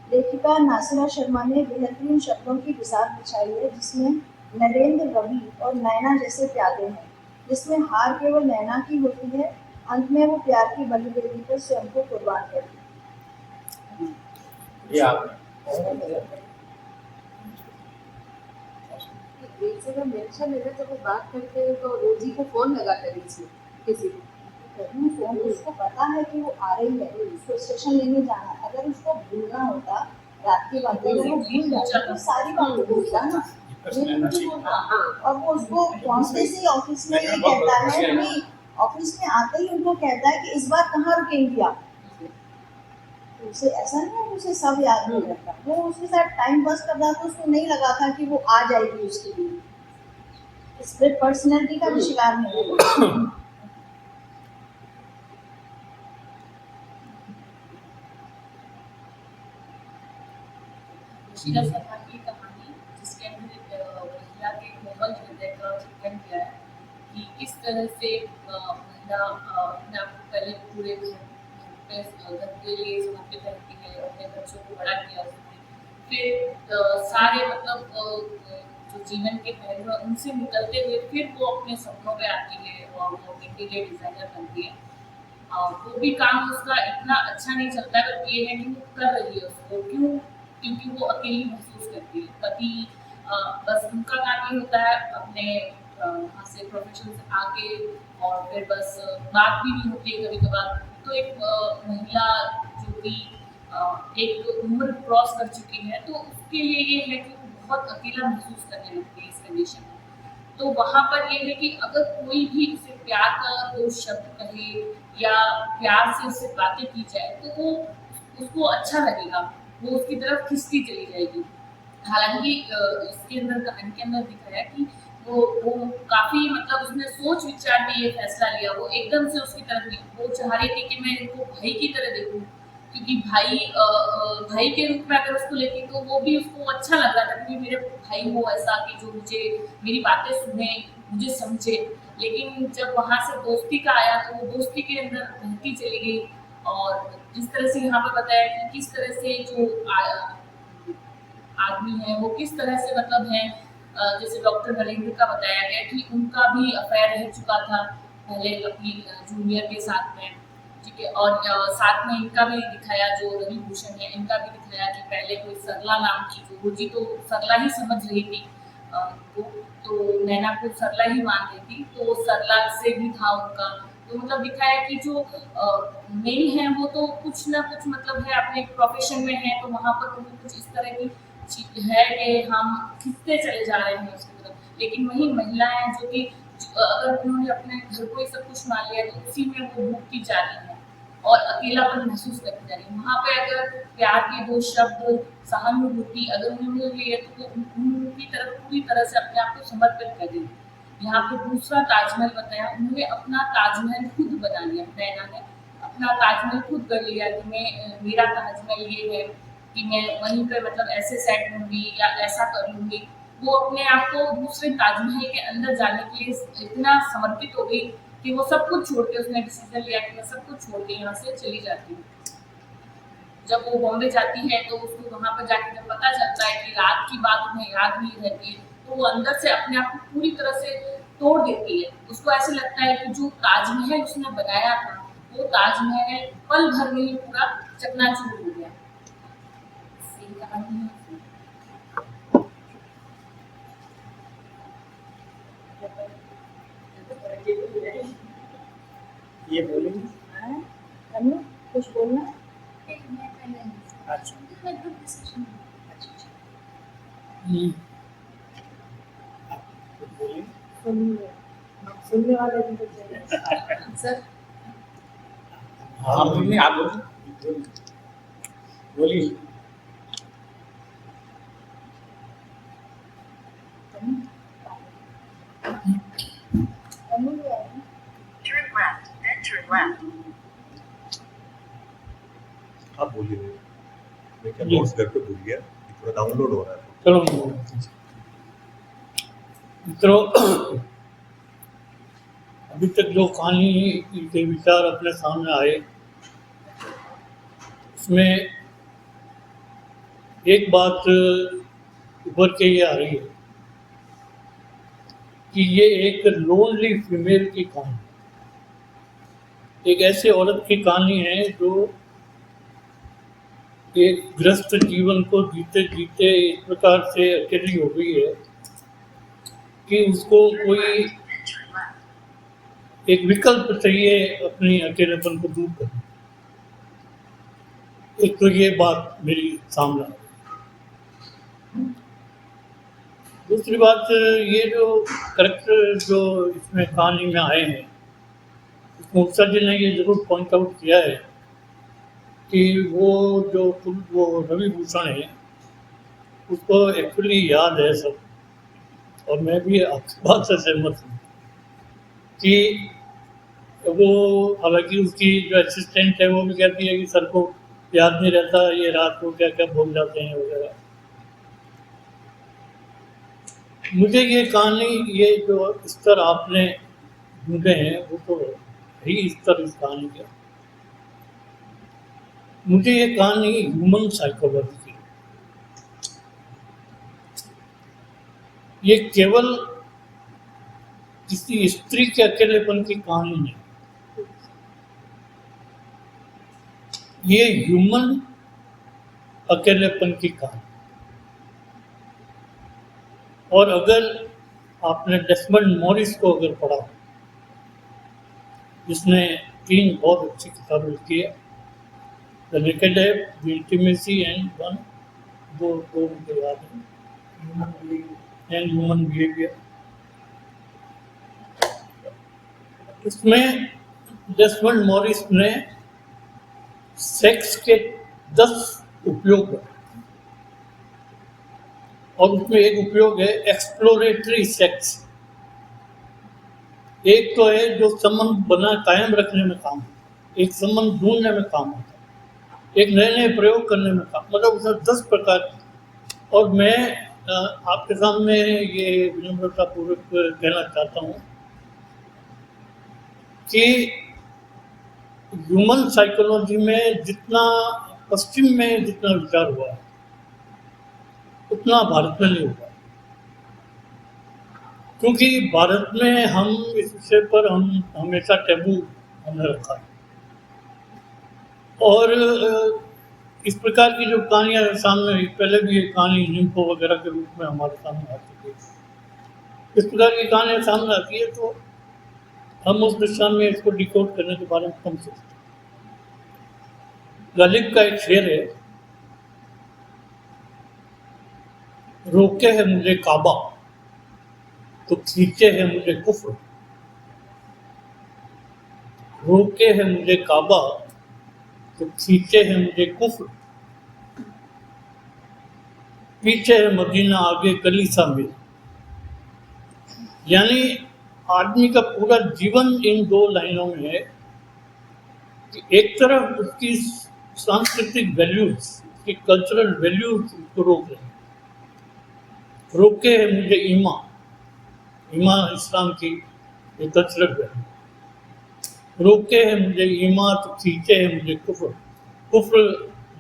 लेखिका नासिरा शर्मा ने बेहतरीन शब्दों की बिसात बिछाई है, जिसमें नरेंद्र, रवि और नैना जैसे प्यादे हैं, जिसमें हार केवल नैना की होती है। अंत में वो प्यार की बलिवेदी पर स्वयं को कुर्बान करती है। एक जगह मेंशन है ना, जब वो बात करते हैं तो रोजी को फोन लगा कर इसमें किसी को, तभी फोन उसको पता है कि वो आ रही है, उसको स्टेशन लेने जाना है। अगर उसको भूलना होता रात की बातें, अगर वो भूल जाता तो सारी बातें भूलता ना, ये नहीं भूलता। और वो उसको पहुंचते से ऑफिस में ये कहता है, नहीं ऑफिस में आते ही उनको कहता है कि इस बार कहाँ रुकेंगी आप। तो उसे ऐसा नहीं है कि उसे सब याद नहीं रहता, वो उसके साथ टाइम पास कर रहा था, उसको नहीं लगा था कि वो आ जाएगी उसके लिए। स्प्लिट पर्सनैलिटी का भी शिकार नहीं है। शीला शर्मा की कहानी, जिसके अंदर महिला के कोमल हृदय का चित्रण किया है कि किस तरह से महिला अपने आप को पहले पूरे घर के लिए समर्पित रहती है, अपने बच्चों को बड़ा किया उसने, फिर सारे मतलब जो जीवन के पहलू हैं उनसे निकलते हुए फिर वो अपने सपनों पे आती है और वो इंटीरियर डिज़ाइनर बनती है। वो भी काम उसका इतना अच्छा नहीं चलता है, बट ये है कि वो कर रही है उसको, क्यों? क्योंकि वो अकेली महसूस करती है। पति बस उनका काम ये होता है अपने वहाँ से प्रोफेशन से आके, और फिर बस बात भी नहीं होती है कभी-कभार। तो एक महिला जो कि एक उम्र क्रॉस कर चुकी है, तो उसके लिए ये है कि वो बहुत अकेला महसूस करने लगती है इस कंडीशन में। तो वहाँ पर ये है कि अगर कोई भी उसे प्यार का 2 शब्द कहे या प्यार से उससे बातें की जाए, तो वो उसको अच्छा लगेगा, वो उसकी तरफ खिंचती चली जाएगी। हालाँकि इसके अंदर कहानी के अंदर दिखाया है कि वो काफ़ी मतलब उसने सोच विचार के ये फैसला लिया, वो एकदम से उसकी तरफ नहीं, वो चाह रही थी कि मैं इनको भाई की तरह देखूँ, क्योंकि भाई के रूप में अगर उसको लेती तो वो भी उसको अच्छा लग रहा था कि मेरे भाई हो ऐसा कि जो मुझे मेरी बातें सुने, मुझे समझे। लेकिन जब वहाँ से दोस्ती का आया तो वो दोस्ती के अंदर बहती चली गई, और जिस तरह से यहाँ पर बताया कि किस तरह से जो आदमी है वो किस तरह से मतलब है, जैसे डॉक्टर नरेंद्र का बताया गया कि उनका भी अफेयर रह चुका था पहले अपनी जूनियर के साथ में, ठीक है। और साथ में इनका भी दिखाया, जो रवि भूषण है इनका भी दिखाया कि पहले कोई सरला नाम की, जो रोजी तो सरला ही समझ रही थी तो नैना को सरला ही मान रही थी, तो सरला से भी था उनका। तो मतलब दिखाया कि जो मेल है वो तो कुछ ना कुछ मतलब है अपने प्रोफेशन में है, तो वहाँ पर उनको कुछ इस तरह की चीज है कि हम खिंचते चले जा रहे हैं उसकी तरफ। लेकिन वही महिलाएं जो कि अगर उन्होंने अपने घर को ही सब कुछ मान लिया तो उसी में वो डूबती जा रही है और अकेलापन महसूस करती जा रही है। वहाँ पे अगर प्यार के 2 शब्द, सहानुभूति अगर उन्हें मिल रही है तो वो उनकी तरफ पूरी तरह से अपने आप को समर्पित कर देगी। यहाँ पे दूसरा ताजमहल बताया, उन्होंने अपना ताजमहल खुद बना लिया, नैना ने अपना ताजमहल खुद कर लिया कि मैं मेरा ताजमहल ये है कि मैं वहीं पे मतलब ऐसे सेट होंगी या ऐसा कर लूँगी। वो अपने आप को दूसरे ताजमहल के अंदर जाने के लिए इतना समर्पित हो गई कि वो सब कुछ छोड़ के उसने डिसीजन लिया कि मैं सब कुछ छोड़ के यहाँ से चली जाती हूँ। जब वो बॉम्बे जाती है तो उसको वहाँ पर जाके जब पता चलता है कि रात की बात उन्हें याद नहीं रहती है, तो वो अंदर से अपने आप को पूरी तरह से तोड़ देती है। उसको ऐसे लगता है कि जो ताजमहल उसने बनाया था वो ताजमहल पल भर में ही पूरा चकनाचूर हो गया। सही कहानी है। ये बोलेंगे। हाँ, अनु कुछ बोलना? अच्छा आप कुछ बोलेंगे। सुनने वाले भी तो चाहिए। सर आप बोलिए, आप बोलिए। बोलिए। अनु भी आए हैं। Turn left, then turn left. आप बोलिए। मैं क्या नोट्स घर पे भूल गया, थोड़ा डाउनलोड हो रहा है। चलो मित्रों, अभी तक जो कहानी के विचार अपने सामने आए, उसमें एक बात उभर के ये आ रही है कि ये एक लोनली फीमेल की कहानी, एक ऐसे औरत की कहानी है जो एक ग्रस्त जीवन को जीते जीते इस प्रकार से अकेली हो गई है कि उसको कोई एक विकल्प चाहिए अपनी अकेलेपन को दूर करने। एक तो ये बात मेरी सामने आई। दूसरी बात, ये जो करेक्टर जो इसमें कहानी में आए हैं, मुक्ता जी ने ये जरूर पॉइंट आउट किया है कि वो रवि भूषण है, उसको एक्चुअली याद है सब, और मैं भी आपकी बात से सहमत हूँ कि वो, हालांकि उसकी जो असिस्टेंट है वो भी कहती है कि सर को याद नहीं रहता, ये रात को क्या क्या भूल जाते हैं वगैरह। मुझे ये कहानी, ये जो स्तर आपने ढूंढे हैं वो तो ही स्तर इस कहानी का। मुझे ये कहानी ह्यूमन साइकोलॉजी की, ये केवल किसी स्त्री के अकेलेपन की कहानी नहीं, ये ह्यूमन अकेलेपन की कहानी। और अगर आपने डेसमंड मॉरिस को अगर पढ़ा, जिसने 3 बहुत अच्छी किताबें लिखी है, the naked life, the intimacy and दो मुझे याद है, एंड ह्यूमन बिहेवियर। इसमें डेसमंड मॉरिस ने सेक्स के 10 उपयोग है, और उसमें एक उपयोग है एक्सप्लोरेटरी सेक्स। एक तो है जो संबंध बना कायम रखने में काम, एक संबंध ढूंढने में काम होता है, एक नए नए प्रयोग करने में काम, मतलब उसमें 10 प्रकार की। और मैं आपके सामने ये विनम्रता पूर्वक कहना चाहता हूँ कि ह्यूमन साइकोलॉजी में जितना पश्चिम में जितना विचार हुआ है, उतना भारत में नहीं हुआ, क्योंकि भारत में हम इस विषय पर हम हमेशा टैबू हमने रखा है। और इस प्रकार की जो कहानियाँ सामने हुई, पहले भी ये कहानी निम्फो वगैरह के रूप में हमारे सामने आ चुकी है, इस प्रकार की कहानियाँ सामने आती है तो हम उस दिशा में इसको डिकोड करने के बारे में कम सोचते हैं। गालिब का एक शेर है, रोके है मुझे काबा तो खींचे है मुझे कुफ्र, रोके है मुझे काबा तो खींचे है मुझे कुफ्र, पीछे है मदीना आगे कलीसा में। यानी आदमी का पूरा जीवन इन 2 लाइनों में है कि एक तरफ उसकी सांस्कृतिक वैल्यूज, उसकी कल्चरल वैल्यूज उसको रोक रहे हैं। रोके है मुझे ईमान, ईमान इस्लाम की एक कल्चरल वैल्यू, रोके है मुझे ईमान तो खींचे है मुझे कुफ्र, कुफ्र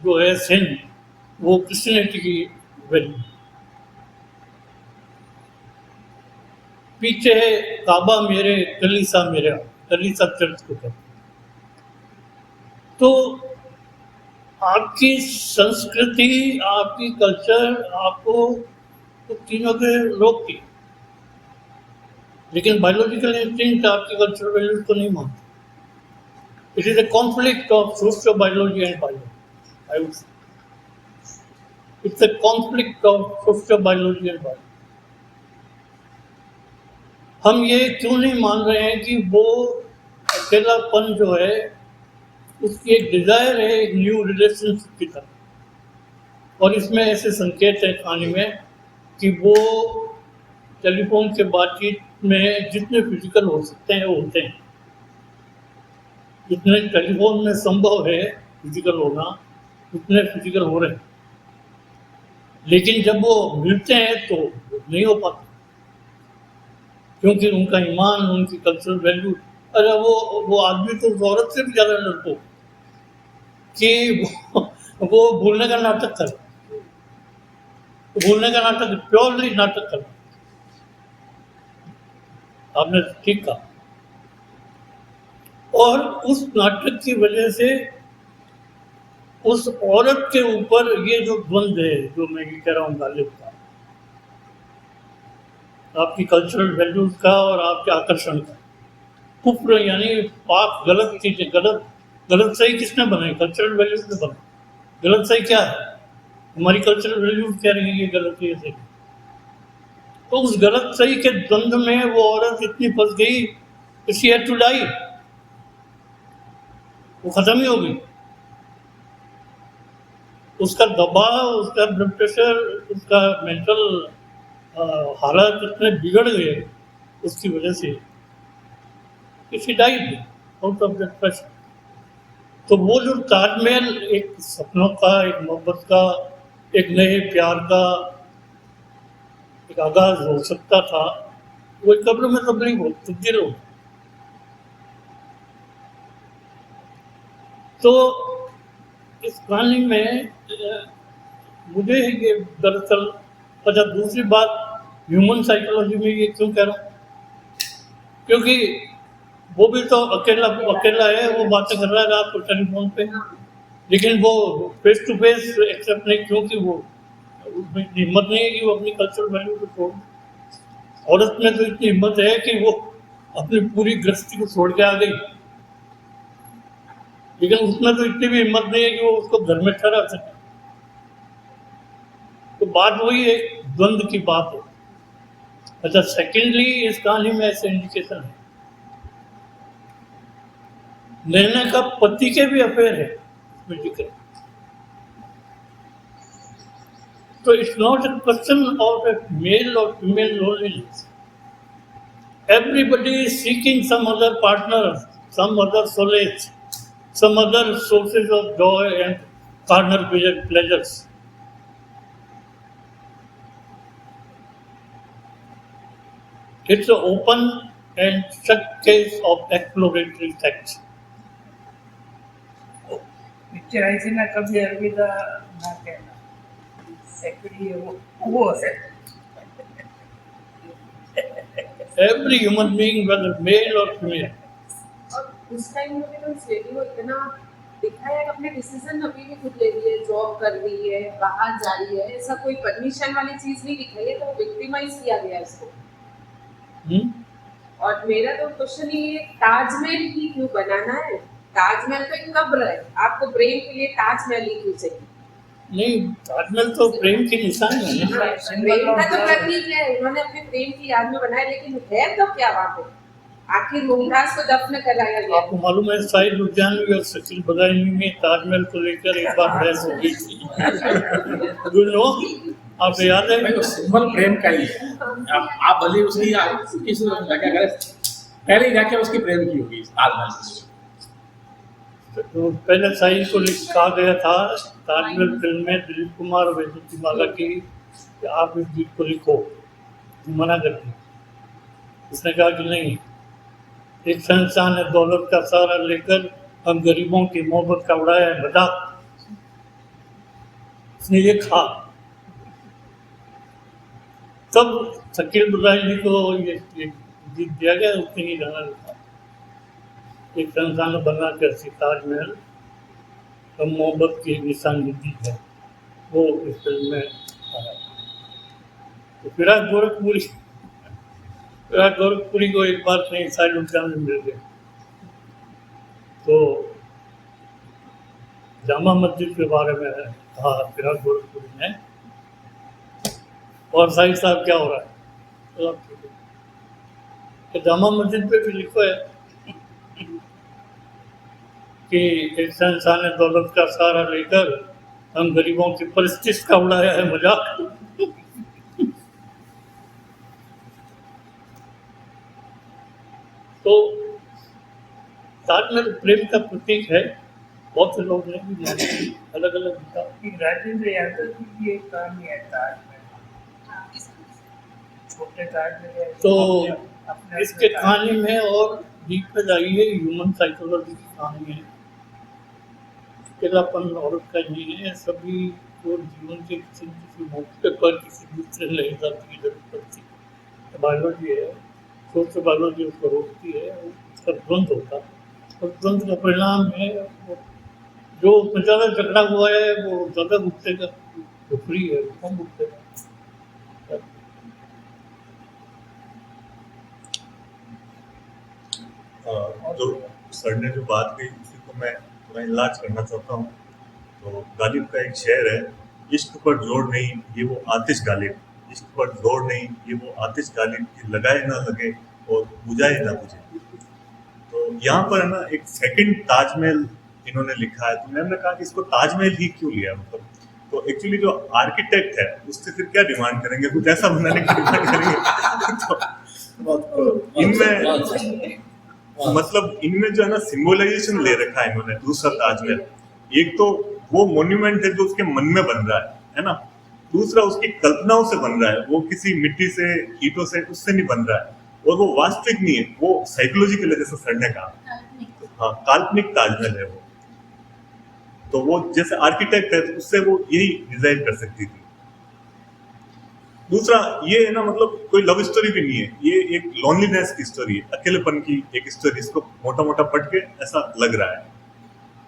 जो है सिन, वो क्रिश्चियनिटी की वैल्यू। पीछे है काबा मेरे, कलीसा मेरा, कलीसा चर्च को कहते। तो आपकी संस्कृति, आपकी कल्चर आपको तो तीनों के रोकती, लेकिन बायोलॉजिकल इंस्टिंक्ट आपकी कल्चरल वैल्यूज को नहीं मानती। It is a conflict of socio biology and biology, I would say it's a conflict of socio biology and biology. हम ये क्यों नहीं मान रहे हैं कि वो अकेलापन जो है उसकी एक डिजायर है एक न्यू रिलेशनशिप की तरफ, और इसमें ऐसे संकेत है कहानी में कि वो टेलीफोन के बातचीत में जितने फिजिकल हो सकते हैं वो होते हैं, जितने टेलीफोन में संभव है फिजिकल होना उतने फिजिकल हो रहे हैं, लेकिन जब वो मिलते हैं तो नहीं हो पाते, क्योंकि उनका ईमान, उनकी कल्चरल वैल्यू अरे वो आदमी तो उस औरत से भी ज़्यादा डरपोक कि वो भूलने का नाटक कर, भूलने का नाटक, प्योरली नाटक कर। आपने ठीक कहा। और उस नाटक की वजह से उस औरत के ऊपर ये जो द्वंद है, जो मैं ये कह रहा हूँ गालिब का, आपकी कल्चरल वैल्यूज का और आपके आकर्षण का, कुफ्र यानी पाप, गलत चीजें, गलत सही किसने बनाई? कल्चरल वैल्यूज ने बनाई। गलत सही क्या है? हमारी कल्चरल वैल्यूज कह रही है ये गलत है, ये सही। तो उस गलत सही के द्वंद में वो औरत इतनी फंस गई कि शी हैड टू डाई, वो खत्म ही हो गई। उसका दबाव, उसका ब्लड प्रेशर, उसका मेंटल हालत इतने बिगड़ गए उसकी वजह से कि she died out of that pressure. तो वो जो ताजमहल एक सपनों का, एक मोहब्बत का, एक नए प्यार का एक आगाज हो सकता था, वो एक कब्र में तब्दील हो, तब्दील हो। तो इस कहानी में मुझे ये दरअसल, अच्छा दूसरी बात, ह्यूमन साइकोलॉजी में ये क्यों कह रहा हूँ, क्योंकि वो भी तो अकेला है, वो बातें कर रहा है रात को टेलीफोन पे, लेकिन वो फेस टू फेस एक्सेप्ट नहीं, क्योंकि वो उसमें इतनी हिम्मत नहीं है कि वो अपनी कल्चरल वैल्यू को छोड़। औरत में तो इतनी हिम्मत है कि वो अपनी पूरी गृहस्थी को छोड़ के आ गई, लेकिन उसमें तो इतनी भी हिम्मत नहीं है कि वो उसको घर में ठहरा सके। तो बात वही एक द्वंद की बात है। अच्छा, सेकेंडली इस कहानी में ऐसे इंडिकेशन है, नैना का पति के भी अफेयर है इसमें जिक्र। तो it's not a question of a male और female loneliness. Everybody is seeking some other partner, some other solace, some other sources of joy and carnal pleasures. It's an open and shut case of exploratory sex. Picture ऐसे ना कभी अलविदा ना कहना, actually वो है। Every human being, whether male or female. और उस टाइम में भी तो इस लेडी को इतना दिखाया है कि अपने डिसीजन अभी भी खुद ले रही है, जॉब कर रही है, बाहर जा रही है, ऐसा कोई परमिशन वाली चीज नहीं दिखाई है, तो विक्टिमाइज किया गया है इसको। और मेरा तो क्वेश्चन ये, ताजमहल ही क्यों बनाना है? ताजमहल तो एक कब्र है, आपको प्रेम के लिए ताजमहल ही क्यों चाहिए? नहीं, ताजमहल तो प्रेम की निशानी है। प्रेम का तो प्रतीक है, उन्होंने अपने प्रेम की याद में बनाया, लेकिन है तो क्या वहाँ पे? आखिर मुमताज को दफन कराया गया। आपको मालूम है साहिर लुधियानवी और शकील बदायूनी में ताजमहल को लेकर एक बार बहस हो गई थी। नो, आप याद है? तो सिंबल प्रेम का ही है। आप भले उसकी किसी क्या करें, पहले ही जाके उसकी प्रेम की होगी ताजमहल। तो पहले साहिर को कहा गया था ताजमहल फिल्म में दिलीप कुमार और वैजयंती माला की कि आप इस गीत को लिखो, मना कर दिया। उसने कहा कि नहीं, एक संस्थान है दौलत का सहारा लेकर हम गरीबों की मोहब्बत का उड़ाया है मजाक, उसने ये कहा। तब शकील बदायूनी को ये गीत दिया गया, उसने ये गाना लिखा, एक संस्थान बना कर ताजमहल तो मोहब्बत की निशानी दी है, वो इस फिल्म में आया। तो फिराक गोरखपुरी को एक बार कहीं साहिर लुधियानवी में मिल गया, तो जामा मस्जिद के बारे में कहा फिराक गोरखपुरी ने, और साहिर साहब क्या हो रहा है, तो जामा मस्जिद पे भी लिखो है कि एक संस्थान ने दौलत का सहारा लेकर हम गरीबों की परिस्थिति का उड़ाया है मजाक। तो ताजमहल प्रेम का प्रतीक है, बहुत से लोग नहीं भी जानते, अलग अलग राजेंद्र यादव की ये कहानी है ताजमहल, छोटे ताजमहल। तो इसके कहानी में और डीप पे जाइए, ह्यूमन साइकोलॉजी की कहानी है। अकेलापन औरत का नहीं है, सभी को जीवन के किसी न किसी मौके पर किसी दूसरे लहजाती की जरूरत पड़ती है। बायोलॉजी है, सोच बायोलॉजी उसको रोकती है, उसका द्वंद होता है और द्वंद का परिणाम है वो जो ज़्यादा झगड़ा हुआ है वो ज़्यादा भुगतेगा, जो फ्री है वो कम भुगतेगा। जो सर ने जो बात कही उसी को मैं थोड़ा इलाज करना चाहता हूँ। तो गालिब का एक शेर है, इश्क पर जोर नहीं ये वो आतिश गालिब, इश्क पर जोर नहीं ये वो आतिश गालिब की लगाए ना लगे और बुझाए ना बुझे। तो यहाँ पर है ना एक सेकंड ताजमहल इन्होंने लिखा है, तो मैंने कहा कि इसको ताजमहल ही क्यों लिया, मतलब तो एक्चुअली जो आर्किटेक्ट है उससे फिर क्या डिमांड करेंगे, कुछ ऐसा बनाने की डिमांड करेंगे। तो इनमें मतलब इनमें जो है ना सिंबलाइजेशन ले रखा है इन्होंने दूसरा ताजमहल। एक तो वो मॉन्यूमेंट है जो उसके मन में बन रहा है ना, दूसरा उसकी कल्पनाओं से बन रहा है, वो किसी मिट्टी से ईंटों से उससे नहीं बन रहा है, और वो वास्तविक नहीं है, वो साइकोलॉजिकल है जैसे सर ने कहा। हाँ, काल्पनिक ताजमहल है वो। तो वो जैसे आर्किटेक्ट है तो उससे वो यही डिजाइन कर सकती थी। दूसरा ये है ना, मतलब कोई लव स्टोरी भी नहीं है, ये एक लोनलीनेस की स्टोरी है, अकेलेपन की एक स्टोरी, इसको मोटा मोटा पढ़ के ऐसा लग रहा है।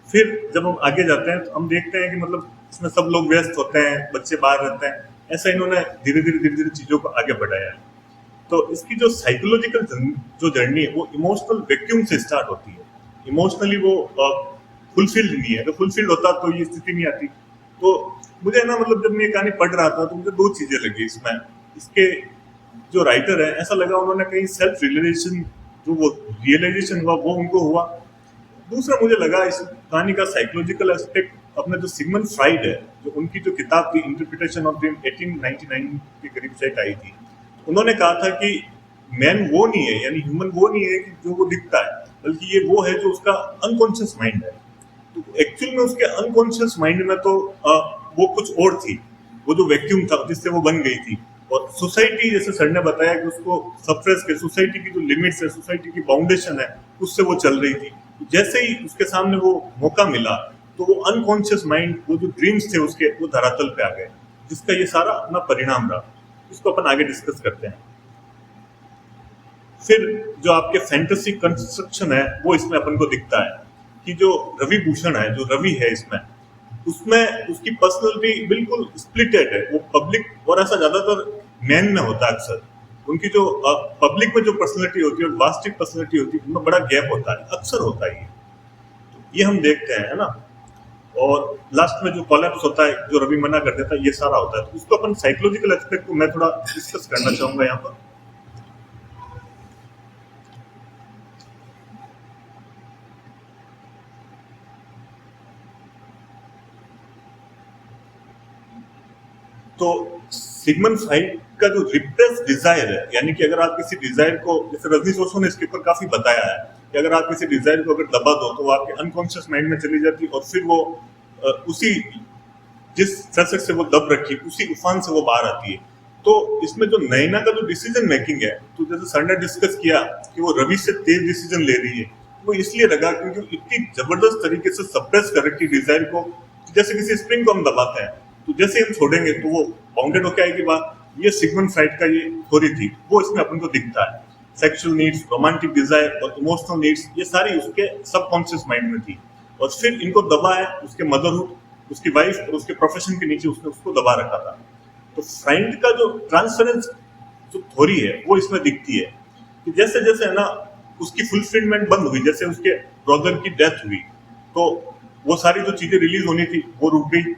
फिर जब हम आगे जाते हैं तो हम देखते हैं कि मतलब इसमें सब लोग व्यस्त होते हैं, बच्चे बाहर रहते हैं, ऐसा इन्होंने धीरे धीरे चीजों को आगे बढ़ाया है। तो इसकी जो साइकोलॉजिकल जो जर्नी है वो इमोशनल वैक्यूम से स्टार्ट होती है। इमोशनली वो फुलफिल्ड नहीं है, अगर फुलफिल्ड होता तो ये स्थिति नहीं आती। तो मुझे ना मतलब जब मैं ये कहानी पढ़ रहा था तो मुझे दो चीजें लगी इसमें। इसके जो राइटर है ऐसा लगा उन्होंने कहीं सेल्फ रियलाइजेशन जो वो रियलाइजेशन हुआ वो उनको हुआ। दूसरा मुझे लगा इस कहानी का साइकोलॉजिकल एस्पेक्ट अपना जो सिगमंड फ्राइड है, जो उनकी जो किताब थी इंटरप्रिटेशन ऑफ ड्रीम 1899 के करीब से आई थी, उन्होंने कहा था कि मैन वो नहीं है, यानी ह्यूमन वो नहीं है कि जो वो दिखता है, बल्कि ये वो है जो उसका अनकॉन्शियस माइंड है। तो एक्चुअल में उसके अनकॉन्शियस माइंड में तो वो कुछ और थी, वो जो वैक्यूम था जिससे वो बन गई थी। और सोसाइटी जैसे सर ने बताया कि उसको सप्रेस के, सोसाइटी की जो लिमिट्स है, सोसाइटी की फाउंडेशन है, उससे वो चल रही थी। जैसे ही उसके सामने वो मौका मिला तो वो अनकॉन्शियस माइंड, वो जो ड्रीम्स थे उसके, वो धरातल पे आ गए, जिसका ये सारा अपना परिणाम रहा। इसको अपन आगे डिस्कस करते हैं। फिर जो आपके फैंटेसी कंस्ट्रक्शन है वो इसमें अपन को दिखता है कि जो रवि भूषण है, जो रवि है इसमें, उसमें उसकी पर्सनैलिटी बिल्कुल स्प्लिटेड है। वो पब्लिक और ऐसा ज्यादातर मैन में होता है अक्सर, उनकी जो पब्लिक में जो पर्सनैलिटी होती है और वास्तविक पर्सनैलिटी होती है उनमें बड़ा गैप होता है, अक्सर होता है ये हम देखते हैं, है ना। और लास्ट में जो कोलैप्स होता है, जो रवि मना कर देता है, ये सारा होता है। तो इसको अपन साइकोलॉजिकल एस्पेक्ट को मैं थोड़ा डिस्कस करना चाहूंगा यहाँ पर। तो सिगमंड फ्राइड का जो रिप्रेस डिजायर है, यानी कि अगर आप किसी डिजायर को, जैसे रजनीश ओशो ने इसके ऊपर काफी बताया है कि अगर आप किसी डिजायर को अगर दबा दो तो वो आपके अनकॉन्शियस माइंड में चली जाती है और फिर वो उसी जिस तरह से वो दब रखी उसी उफान से वो बाहर आती है। तो इसमें जो नैना का जो डिसीजन मेकिंग है, तो जैसे सर ने डिस्कस किया कि वो रवि से तेज डिसीजन ले रही है, वो इसलिए लगा क्योंकि इतनी जबरदस्त तरीके से सप्रेस कर रखी डिजायर को, जैसे किसी स्प्रिंग को हम दबाते हैं तो जैसे हम छोड़ेंगे तो वो बाउंडेड होकर आएगी बात। ये सिगमंड फ्राइड का ये थ्योरी थी, वो इसमें अपन को दिखता है। सेक्सुअल नीड्स, रोमांटिक डिजायर और इमोशनल नीड्स, ये सारी उसके सबकॉन्शियस माइंड में थी, और फिर इनको दबाया उसके मदरहुड, उसकी वाइफ और उसके प्रोफेशन के नीचे उसने उसको दबा रखा था। तो फ्राइड का जो ट्रांसफरेंस जो थ्योरी है वो इसमें दिखती है कि जैसे जैसे है ना उसकी फुलफिलमेंट बंद हुई, जैसे उसके ब्रदर की डेथ हुई तो वो सारी जो चीजें रिलीज होनी थी वो रुक गई।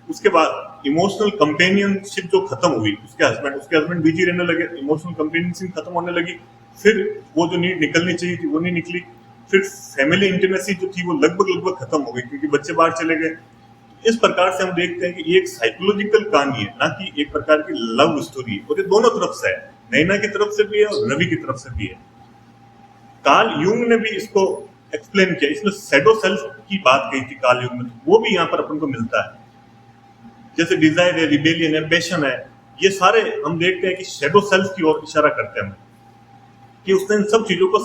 उसके बाद इमोशनल कंपेनियनशिप जो खत्म हुई, उसके हस्बैंड बिजी रहने लगे, इमोशनल कंपेनियनशिप खत्म होने लगी, फिर वो जो नीड निकलनी चाहिए थी वो नहीं निकली। फिर फैमिली इंटीमेसी जो थी वो लगभग खत्म हो गई क्योंकि बच्चे बाहर चले गए। इस प्रकार से हम देखते हैं कि ये एक साइकोलॉजिकल कहानी है, ना कि एक प्रकार की लव स्टोरी है, और ये दोनों तरफ से है, नैना की तरफ से भी है और रवि की तरफ से भी है। कार्ल यूंग ने भी इसको एक्सप्लेन किया, इसमें शैडो सेल्फ की बात कही थी कार्ल यूंग ने, वो भी यहाँ पर अपन को मिलता है। जैसे डिजायर है, रिबेलियन है, पैशन है, ये सारे हम देखते हैं कि शैडो सेल्फ की ओर इशारा करते हैं कि उसने इन सब चीजों को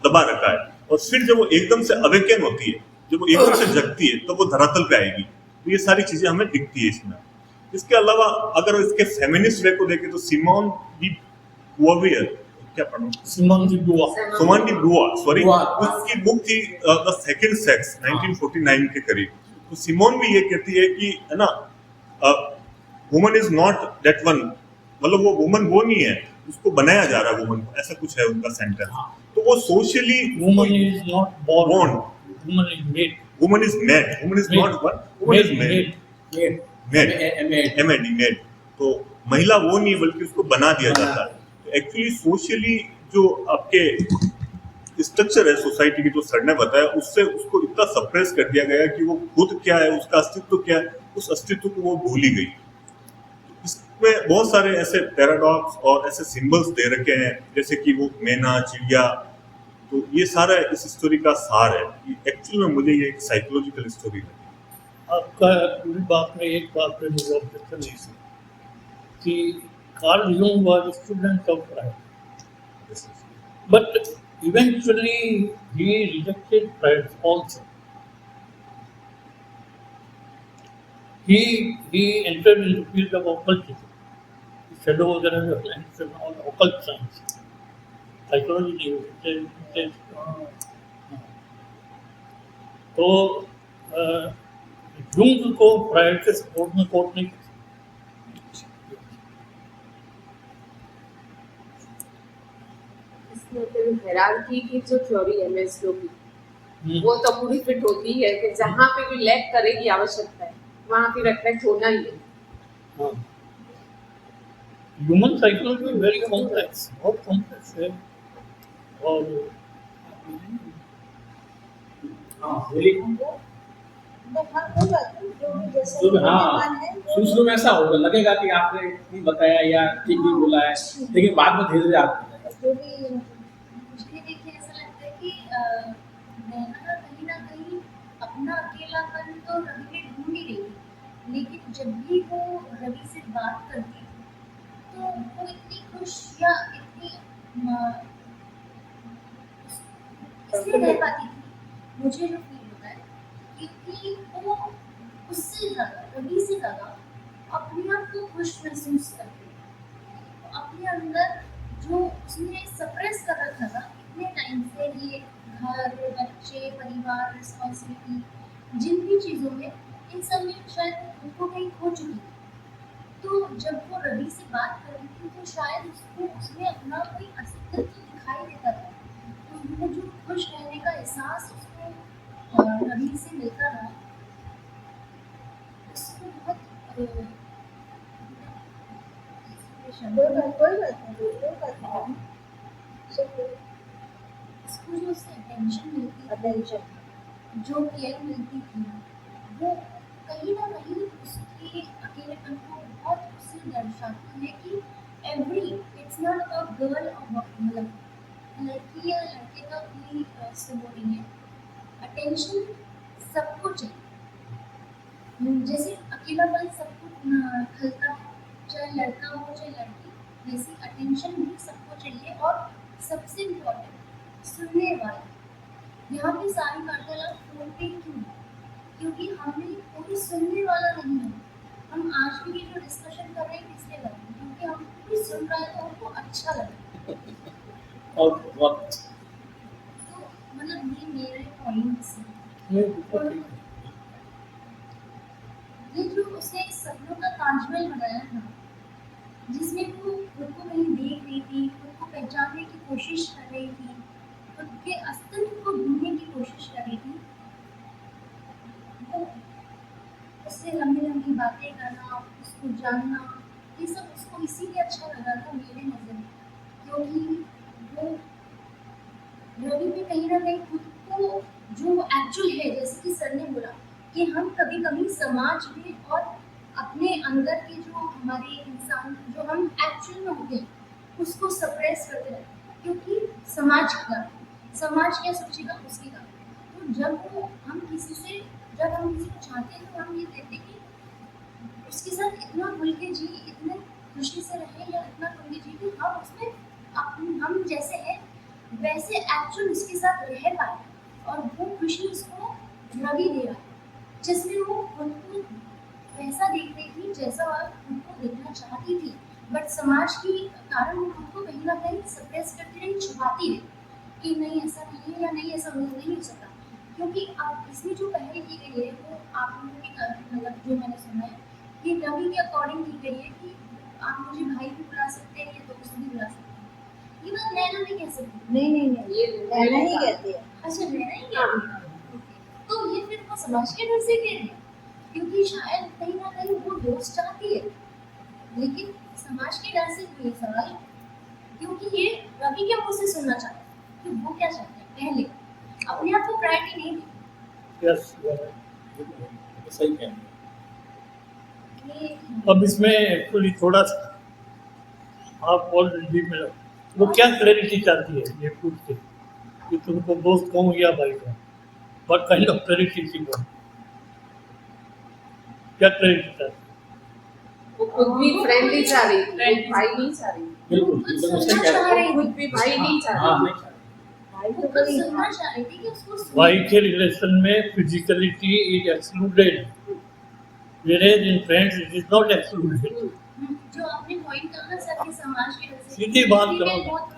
दबा रखा है, और फिर जब वो एकदम से अवेकन होती है, जब वो एकदम से जगती है, तो वो धरातल पे आएगी। तो ये सारी चीजें हमें दिखती है इसमें। इसके अलावा अगर इसके फेमिनिस्ट वे को देखें तो सिमोन डी बोवियर, क्या पढ़ूं, सिमोन डी बुआ, सोमान डी ब्रुआ, सॉरी, ब्रुआ। उसकी बुक थी द सेकंड सेक्स 1949 के करीब। तो सिमोन भी ये कहती है कि है ना, woman is not that one, मतलब वो वुमन वो नहीं है, उसको बनाया जा रहा है वुमन को, ऐसा कुछ है उनका सेंटेंस। तो वो socially woman is not born, woman is made, woman is made, woman is not one, woman is made, made. तो महिला वो नहीं है, बल्कि उसको बना दिया जाता है। तो एक्चुअली सोशली जो आपके स्ट्रक्चर है सोसाइटी की, जो सर ने बताया, उससे उसको इतना सप्रेस कर दिया गया कि वो खुद क्या है, उसका अस्तित्व क्या है, उस अस्तित्व को वो भूल ही गई। इसमें बहुत सारे ऐसे पैराडॉक्स और ऐसे सिंबल्स दे रखे हैं, जैसे कि वो मैना, चिड़िया। तो ये सारा इस स्टोरी का सार है। एक्चुअली में मुझे ये एक साइकोलॉजिकल स्टोरी है। आपका पूरी बात में एक बात पे मुझे ऑब्जेक्शन नहीं थी कि Carl Jung was student of Freud, but eventually he rejected Freud also. He entered into the field of occultism. He said, "Oh, there is a science and all occult science, psychology." तो Jung को fried के support में coat नहीं किया। इसमें फिर hierarchy की जो थ्योरी है मेस्लो की, वो तो पूरी फिट होती है कि जहाँ पे भी लैक करेगी आवश्यकता है, वहाँ पे रिफ्लेक्ट होना ही है। हाँ, ह्यूमन साइकोलॉजी वेरी कॉम्प्लेक्स, बहुत कॉम्प्लेक्स है। और शुरू में ऐसा होगा, लगेगा कि आपने नहीं बताया या ठीक नहीं बोला है, लेकिन बाद में धीरे धीरे आपको जो भी मुझे देखिए ऐसा लगता है कि नैना ना कहीं अपना अकेलापन तो रवि में ढूंढ ही रही थी, लेकिन जब भी वो रवि से बात करती तो वो इतनी खुश या इतनी इसलिए रह पाती थी, मुझे जो फील होता है, क्योंकि वो उससे ज़्यादा, रवि से ज़्यादा अपने आप को खुश महसूस करती है। तो अपने अंदर जो उसने सप्रेस कर रखा था इतने टाइम से, ये घर, बच्चे, परिवार, रिस्पॉन्सिबिलिटी, जिन भी चीज़ों में, इन सब में शायद खुद को कहीं खो चुकी थी। तो जब वो रवि से बात कर रही थी तो शायद उसको उसमें अपना कोई अस्तित्व दिखाई देता था। तो वो जो खुश रहने का एहसास उसको रवि से मिलता था, उसको बहुत इसको जो उससे अटेंशन मिलती, जो केयर मिलती थी, वो कहीं ना कहीं उसके अकेलेपन को बहुत उससे दर्शाती है कि every, it's not a girl और मतलब लड़की या लड़के का कोई सपोर्ट नहीं है, अटेंशन सबको चाहिए। जैसे अकेलापन सबको खलता है, चाहे लड़का हो चाहे लड़की, वैसे अटेंशन भी सबको चाहिए। और सबसे इम्पोर्टेंट सुनने वाला। यहाँ पे सारी वार्तालाप फोन पे क्यों? क्योंकि हमें कोई सुनने वाला नहीं है। हम आज भी जो डिस्कशन कर रहे हैं किसके बारे में? क्योंकि हम कोई सुन रहा है तो हमको अच्छा लगे। और वक्त तो मतलब ये मेरे पॉइंट्स हैं। ये जो उसने सपनों का ताजमहल बनाया था, जिसमें वो खुद को कहीं देख रही थी, खुद को पहचानने की कोशिश कर रही थी, खुद के अस्तित्व को ढूंढने की कोशिश कर रही थी, वो उससे लंबी लंबी बातें करना, उसको जानना, ये सब उसको इसीलिए अच्छा लगा था मेरे नज़र में, क्योंकि वो रवि में कहीं ना कहीं खुद को जो एक्चुअल है, जैसे कि सर ने बोला कि हम कभी कभी समाज में और अपने अंदर के जो हमारे इंसान जो हम एक्चुअल में होते हैं उसको सप्रेस करते रहते हैं, क्योंकि समाज क्या सोचेगा उसकी का। तो जब हम किसी को चाहते हैं तो हम ये कहते हैं कि उसके साथ इतना खुल के जी, इतने खुशी से रहे या इतना खुल के जी कि हम उसमें हम जैसे हैं वैसे एक्चुअल उसके साथ रह पाए और वो खुशी उसको रवि दे रहा है, जिसमें वो खुद को वैसा देख रही थी जैसा वह खुद को देखना चाहती थी, बट समाज के कारण वो खुद को कहीं ना कहीं सप्रेस करती रही, छुपाती रही कि नहीं ऐसा नहीं है या नहीं ऐसा नहीं हो सकता। क्योंकि अब इसमें जो पहल की गई है वो आप लोगों की मतलब जो मैंने सुना है कि रवि के अकॉर्डिंग की गई है कि आप मुझे भाई भी बुला सकते हैं या दोस्त भी बुला सकते हैं। ये बात नैना भी कह सकती है। नहीं ये रहना ही कहते हैं। अच्छा नैना ही कह रही है। तो ये फिर वो समाज के डर से कह रहे हैं, क्योंकि शायद कहीं ना कहीं वो दोस्त चाहती है, लेकिन समाज के डर से ये सवाल, क्योंकि ये रवि के मुंह से सुनना चाहते हैं कि वो क्या चाहते हैं। पहले अपने आप को प्रायोरिटी नहीं दी। यस सही कह रहे हैं। ये अब इसमें एक्चुअली थोड़ा सा आप और डीप में वो क्या क्लैरिटी चाहती है ये पूछते कि तुमको दोस्त कहूँ या भाई कहूँ, what kind of clarity she want, क्या क्लैरिटी चाहती है? वो खुद भी फ्रेंडली चाह रही थी, वो भाई नहीं चाह रही थी। बिल्कुल खुद एकदम सुनना सही कह चाह रहे रही वो थी, खुद भी भाई नहीं चाह हाँ रही नहीं चाह भाई वो तो खुद कोई सुनना चाह रही थी कि उसको सुने। भाई के रिलेशन में physicality is excluded, whereas in friends it is not excluded. जो आपने पॉइंट कहा ना सर कि समाज के डर से, सीधी बात रवि करो। ने बहुत-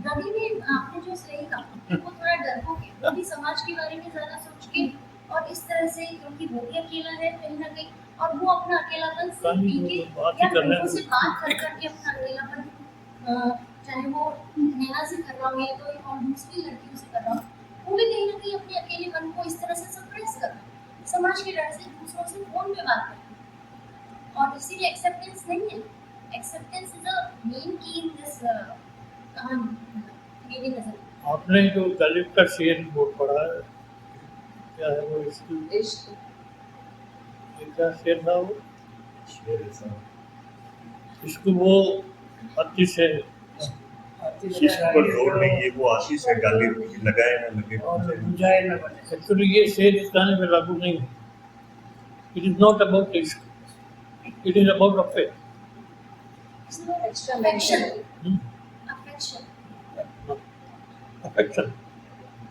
रवि ने आपने जो सही कहा वो थोड़ा डरपोक है, वो भी समाज के बारे में ज्यादा सोच के और इस तरह से, क्योंकि वो भी अकेला है कहीं ना कहीं और वो अपना अकेलापन से कहीं पी वो के तो बात ही या करने लोगों से दो। बात कर करके अपना अकेलापन, चाहे वो नैना से कर रहा हो या कोई और दूसरी लड़कियों से कर रहा हो, वो भी कहीं ना कहीं अपने अकेलेपन को इस तरह से सप्रेस कर रहा है, समाज के डर से दूसरों से फोन पे बात कर रहा है। और इसीलिए एक्सेप्टेंस नहीं है। एक्सेप्टेंस इज अ मेन की इन दिस कहानी मेरी नजर में। आपने जो गलिब का शेर बहुत पढ़ा है, क्या है वो इसकी इश्क ये क्या शेर था वो, शेर ऐसा इसको वो अतिशय इश्क पर जोर नहीं, ये वो आशीष है, गाली लगाए ना लगे बुझाए न बने। एक्चुअली ये शेर इस गाने में लागू नहीं है। इट इज नॉट अबाउट इश्क, it is about affair. Extra Affection. Mention Affection. Affection,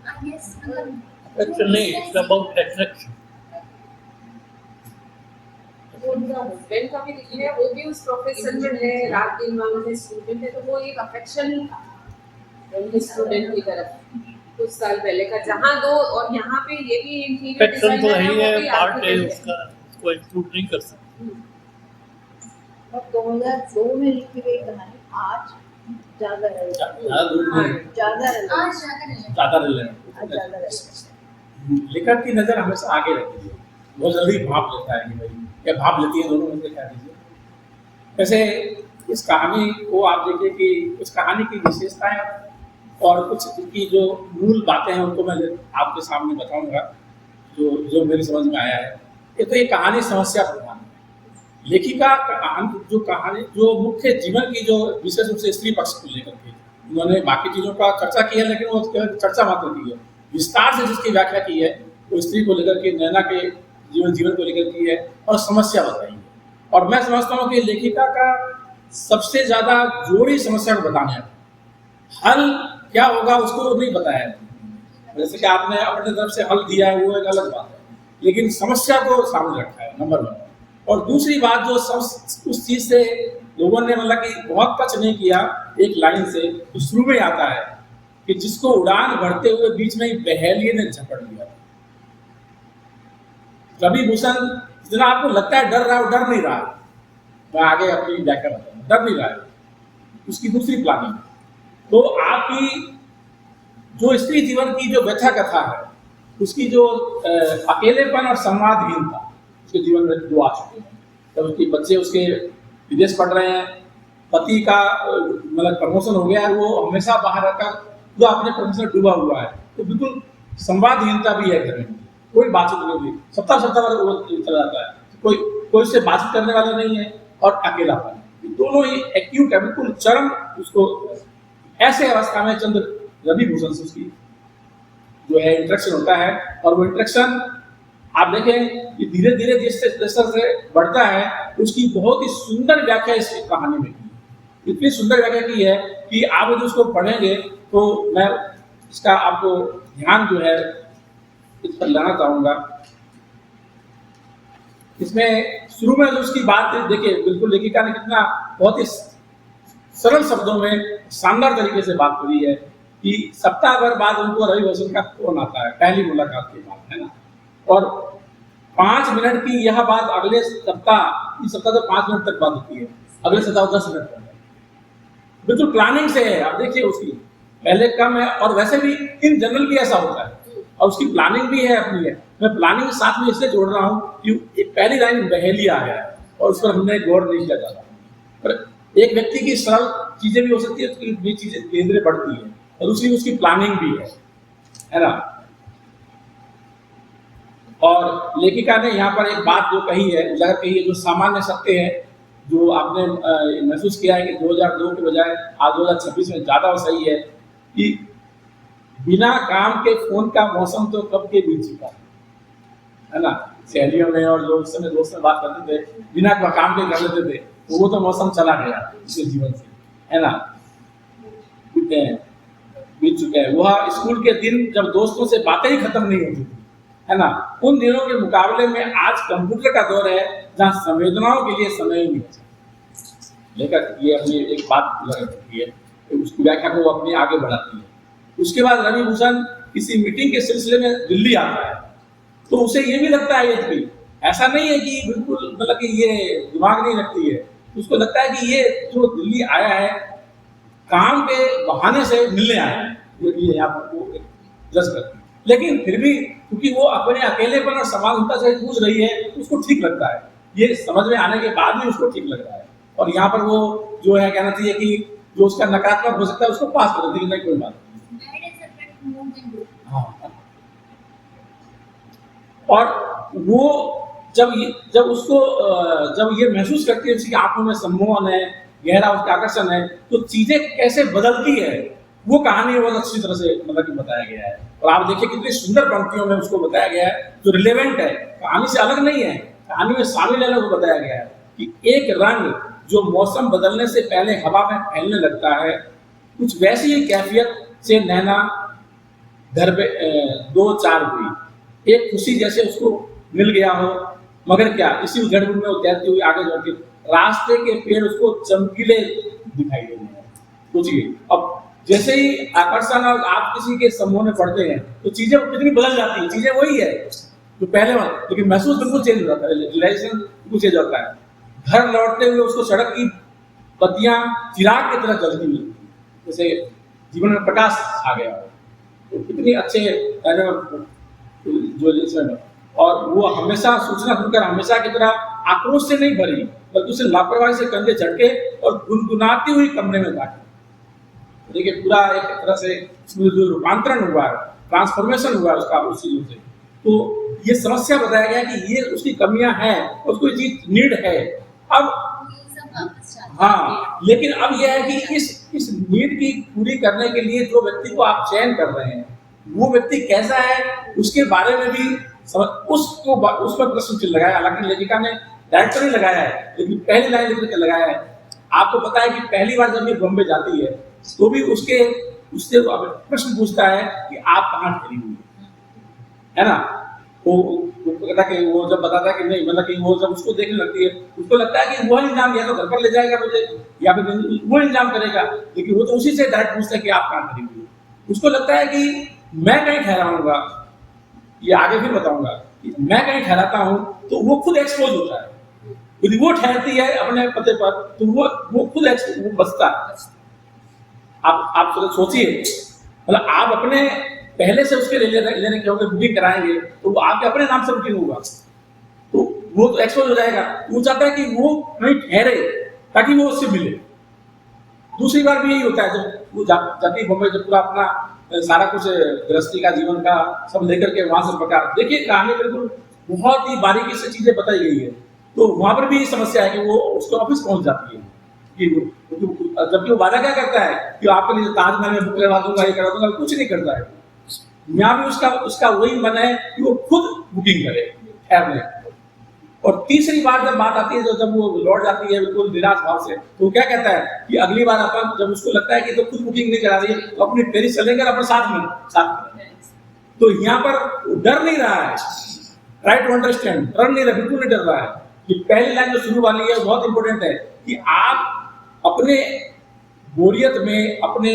I guess मतलब अफेक्शन नहीं, इट्स अबाउट अट्रैक्शन। वो उनका हस्बैंड का भी दिख है, वो भी उस प्रोफेशन में है, रात दिन वहाँ में स्टूडेंट है, तो वो एक अफेक्शन ही था उनके स्टूडेंट की तरफ कुछ साल पहले का, जहाँ दो और यहाँ पे ये भी इंटीरियर अफेक्शन तो डिजाइनर है ही है, वो है, भी पार्ट है architect उसका, उसको एक्सक्लूड नहीं कर सकते। और 2002 में लिखी गई कहानी आज ज्यादा है, ज़्यादा दूर नहीं, ज्यादा है, आज ज्यादा नहीं ज़्यादा relevant। आज ज्यादा है। लेखक की नज़र हमेशा आगे रहती है, बहुत जल्दी भाप लेता है कि भाई, या भाप लेती है, दोनों में से कह दीजिए। वैसे इस कहानी को आप देखिए कि इस कहानी की विशेषताएं और कुछ की जो मूल बातें हैं उनको मैं आपके सामने बताऊंगा, जो मेरी समझ में आया है। ये कहानी समस्या प्रधान है। लेखिका कहानी जो मुख्य जीवन की जो विशेष रूप से स्त्री पक्ष को लेकर के, उन्होंने बाकी चीज़ों का चर्चा की है, लेकिन वो केवल चर्चा मात्र की है। विस्तार से जिसकी व्याख्या की है वो स्त्री को लेकर के, नैना के जीवन को लेकर की है और समस्या बताई है। और मैं समझता हूँ कि लेखिका का सबसे ज़्यादा जोड़ी समस्या को बताने है, हल क्या होगा उसको नहीं बताया है। जैसे कि आपने अपने तरफ से हल दिया है वो एक अलग बात है, लेकिन समस्या को सामने रखा है, नंबर 1। और दूसरी बात जो उस चीज़ से लोगों ने मतलब कि बहुत टच नहीं किया, एक लाइन से तो शुरू में आता है कि जिसको उड़ान भरते हुए बीच में ही बहेलिए ने झपट लिया। रवि भूषण जितना आपको लगता है डर रहा है, वो डर नहीं रहा है। मैं आगे अपनी व्याख्या बताऊंगा, डर नहीं रहा है, उसकी दूसरी प्लानिंग। तो आपकी जो स्त्री जीवन की जो व्यथा कथा है, उसकी जो अकेलेपन और संवादहीनता उसके जीवन में जो आ चुके हैं, जब उसके बच्चे उसके विदेश पढ़ रहे हैं, पति का मतलब प्रमोशन हो गया है, वो हमेशा बाहर रहकर पूरा अपने प्रोफेशन डूबा हुआ है, तो बिल्कुल संवादहीनता भी है घर में, कोई बातचीत नहीं होती, सप्ताह वो चला जाता है, कोई उससे बातचीत करने वाला नहीं है, और अकेलापन, दोनों ही एक्यूट है, बिल्कुल चरम। उसको ऐसे अवस्था में रवि भूषण से उसकी जो है इंटरेक्शन होता है, और वो इंटरेक्शन आप देखें कि धीरे धीरे जैसे से बढ़ता है, उसकी बहुत ही सुंदर व्याख्या इस कहानी में की है। इतनी सुंदर व्याख्या की है कि आप यदि उसको पढ़ेंगे तो मैं इसका आपको ध्यान जो है इस पर लाना चाहूँगा। इसमें शुरू में जो उसकी बात देखिए, बिल्कुल लेखिका ने कितना बहुत ही सरल शब्दों में शानदार तरीके से बात करी है कि सप्ताह भर बाद उनको रवि बच्चन का फोन आता है पहली मुलाकात के बाद, है ना, और 5 मिनट की यह बात अगले सप्ताह, इस सप्ताह तो 5 मिनट तक बात होती है, अगले सप्ताह 10 मिनट तक है। बिल्कुल प्लानिंग से है। आप देखिए उसकी पहले कम है, और वैसे भी इन जनरल भी ऐसा होता है, और उसकी प्लानिंग भी है अपनी है। मैं प्लानिंग साथ में इसलिए जोड़ रहा हूँ कि एक पहली लाइन बहेली आ गया है और उस पर हमने गौर नहीं किया जाता। पर एक व्यक्ति की सरल चीजें भी हो सकती है, उसकी भी चीजें धीरे धीरे बढ़ती है, और दूसरी उसकी प्लानिंग भी है ना। और लेखिका ने यहाँ पर एक बात जो कही है, उजागर कही है, जो सामान्य सत्य है, जो आपने महसूस किया है कि 2002 के बजाय आज 2026 में ज्यादा सही है कि बिना काम के फोन का मौसम तो कब के बीत चुका है ना। सहेलियों में और जो उस समय दोस्त में बात करते थे, बिना काम के कर लेते थे, वो तो मौसम चला गया इसके जीवन से, है ना, बीत चुके हैं। वह स्कूल के दिन जब दोस्तों से बातें ही खत्म नहीं होती थी, है ना, उन दिनों के मुकाबले में आज कंप्यूटर का दौर है जहाँ संवेदनाओं के लिए समय ही नहीं बचा। लेकिन ये अपनी एक बात लगती है, उसकी व्याख्या को वो अपनी आगे बढ़ाती है। उसके बाद रवि भूषण किसी मीटिंग के सिलसिले में दिल्ली आता है, तो उसे ये भी लगता है कि ऐसा नहीं है कि बिल्कुल मतलब कि ये दिमाग नहीं रखती है, उसको लगता है कि ये जो दिल्ली आया है काम के बहाने से मिलने आया है, ये यहाँ पर वो जज करती है। लेकिन फिर भी क्योंकि वो अपने अकेलेपन और समानता से जूझ रही है, उसको ठीक लगता है। ये समझ में आने के बाद भी उसको ठीक लग रहा है, और यहाँ पर वो जो है कहना चाहिए कि जो उसका नकारात्मक हो सकता है उसको पास कर देती है, नहीं कोई बात नहीं। हाँ, और वो जब ये महसूस करती है, उसकी आंखों में सम्मोहन है, गहरा उसका आकर्षण है, तो चीजें कैसे बदलती है वो कहानी बहुत अच्छी तरह से मतलब कि बताया गया है। और आप देखिए कितनी सुंदर पंक्तियों में उसको बताया गया है, जो रिलेवेंट है, कहानी से अलग नहीं है, कहानी में शामिल है, को बताया गया है कि एक रंग जो मौसम बदलने से पहले हवा में फैलने लगता है, कुछ वैसी ही कैफियत से नैना घर पे 2-4 हुई, एक खुशी जैसे उसको मिल गया हो, मगर क्या इसी उधड़बुन में वो तैरती हुई आगे जाके रास्ते के पेड़ उसको चमकीले दिखाई दे रहे हैं। सोचिए, अब जैसे ही आकर्षण और आप किसी के समूह में पढ़ते हैं तो चीजें कितनी बदल जाती हैं, चीजें वही है जो पहले, लेकिन महसूस बिल्कुल चेंज हो जाता है, रियलाइजेशन बिल्कुल चेंज होता है। घर लौटते हुए उसको सड़क की बत्तियां चिराग की तरह जलती हुई, जैसे जीवन में प्रकाश आ गया हो, तो कितनी अच्छे जो इसमें। और वो हमेशा सूचना सुनकर हमेशा की तरह आक्रोश से नहीं भरी, बल्कि उसे लापरवाही से कंधे झटके और गुनगुनाती हुई कमरे में दाखिल। देखिए पूरा एक तरह से जो रूपांतरण हुआ है, ट्रांसफॉर्मेशन हुआ है उसका उस चीजों से। तो ये समस्या बताया गया कि ये उसकी कमियां हैं, उसको ये चीज नीड है। अब हाँ, लेकिन अब यह है कि इस नीड की पूरी करने के लिए जो व्यक्ति को आप चयन कर रहे हैं वो व्यक्ति कैसा है, उसके बारे में भी उस पर प्रश्न चिन्ह लगाया। हालांकि लेखिका ने डायरेक्टर नहीं लगाया है, लेकिन पहली लाइन लिख के लगाया है। आपको पता है कि पहली बार जब ये बॉम्बे जाती है तो भी उससे प्रश्न पूछता है कि आप कहाँ ठहरी हुई है ना। वो कहता कि वो जब बताता है कि नहीं, मतलब कि वो जब उसको देखने लगती है उसको लगता है कि वो इंजाम या तो घर पर ले जाएगा मुझे या फिर वो इंजाम करेगा, लेकिन वो तो उसी से डायरेक्ट पूछता है कि आप कहाँ ठहरी हुई। उसको लगता है कि मैं कहीं ठहराऊंगा, ये आगे फिर बताऊंगा कि मैं कहीं ठहराता हूँ तो वो खुद एक्सपोज होता है। यदि वो ठहरती है अपने पते पर तो वो खुद वो बचता है। आप सोचिए, मतलब आप अपने पहले से उसके लेने के होंगे, बुकिंग कराएंगे तो वो आपके अपने नाम से बुकिंग होगा, तो वो तो एक्सपोज हो जाएगा। वो चाहता है कि वो कहीं ठहरे ताकि वो उससे मिले। दूसरी बार भी यही होता है, जब वो जाती है बम्बई, जब पूरा अपना सारा कुछ गृहस्थी का जीवन का सब लेकर के वहां से प्रकार, देखिए कहानी बिल्कुल बहुत ही बारीकी से चीजें बताई गई है। तो वहां पर भी ये समस्या है कि वो उसके ऑफिस पहुंच जाती है कि जबकि वो वादा क्या करता है कि आपके लिए ताजमहल में बुक करवा दूंगा, ये करवा दूंगा, कुछ नहीं करता है। यहाँ भी उसका वही मन है कि वो खुद बुकिंग करे ठहरने, और तीसरी बार जब बात आती है, जब वो लौट जाती है बिल्कुल निराश भाव से, तो वो क्या कहता है कि अगली बार अपन, जब उसको लगता है कि तो खुद बुकिंग नहीं करा रही है, तो अपनी टेरिस चलेंगे और अपने साथ में। तो यहाँ पर डर नहीं रहा है, ट्राई टू अंडरस्टैंड, डर नहीं रहा, बिल्कुल नहीं डर रहा है। कि पहली लाइन जो शुरू वाली है बहुत इंपॉर्टेंट है कि आप अपने बोरियत में, अपने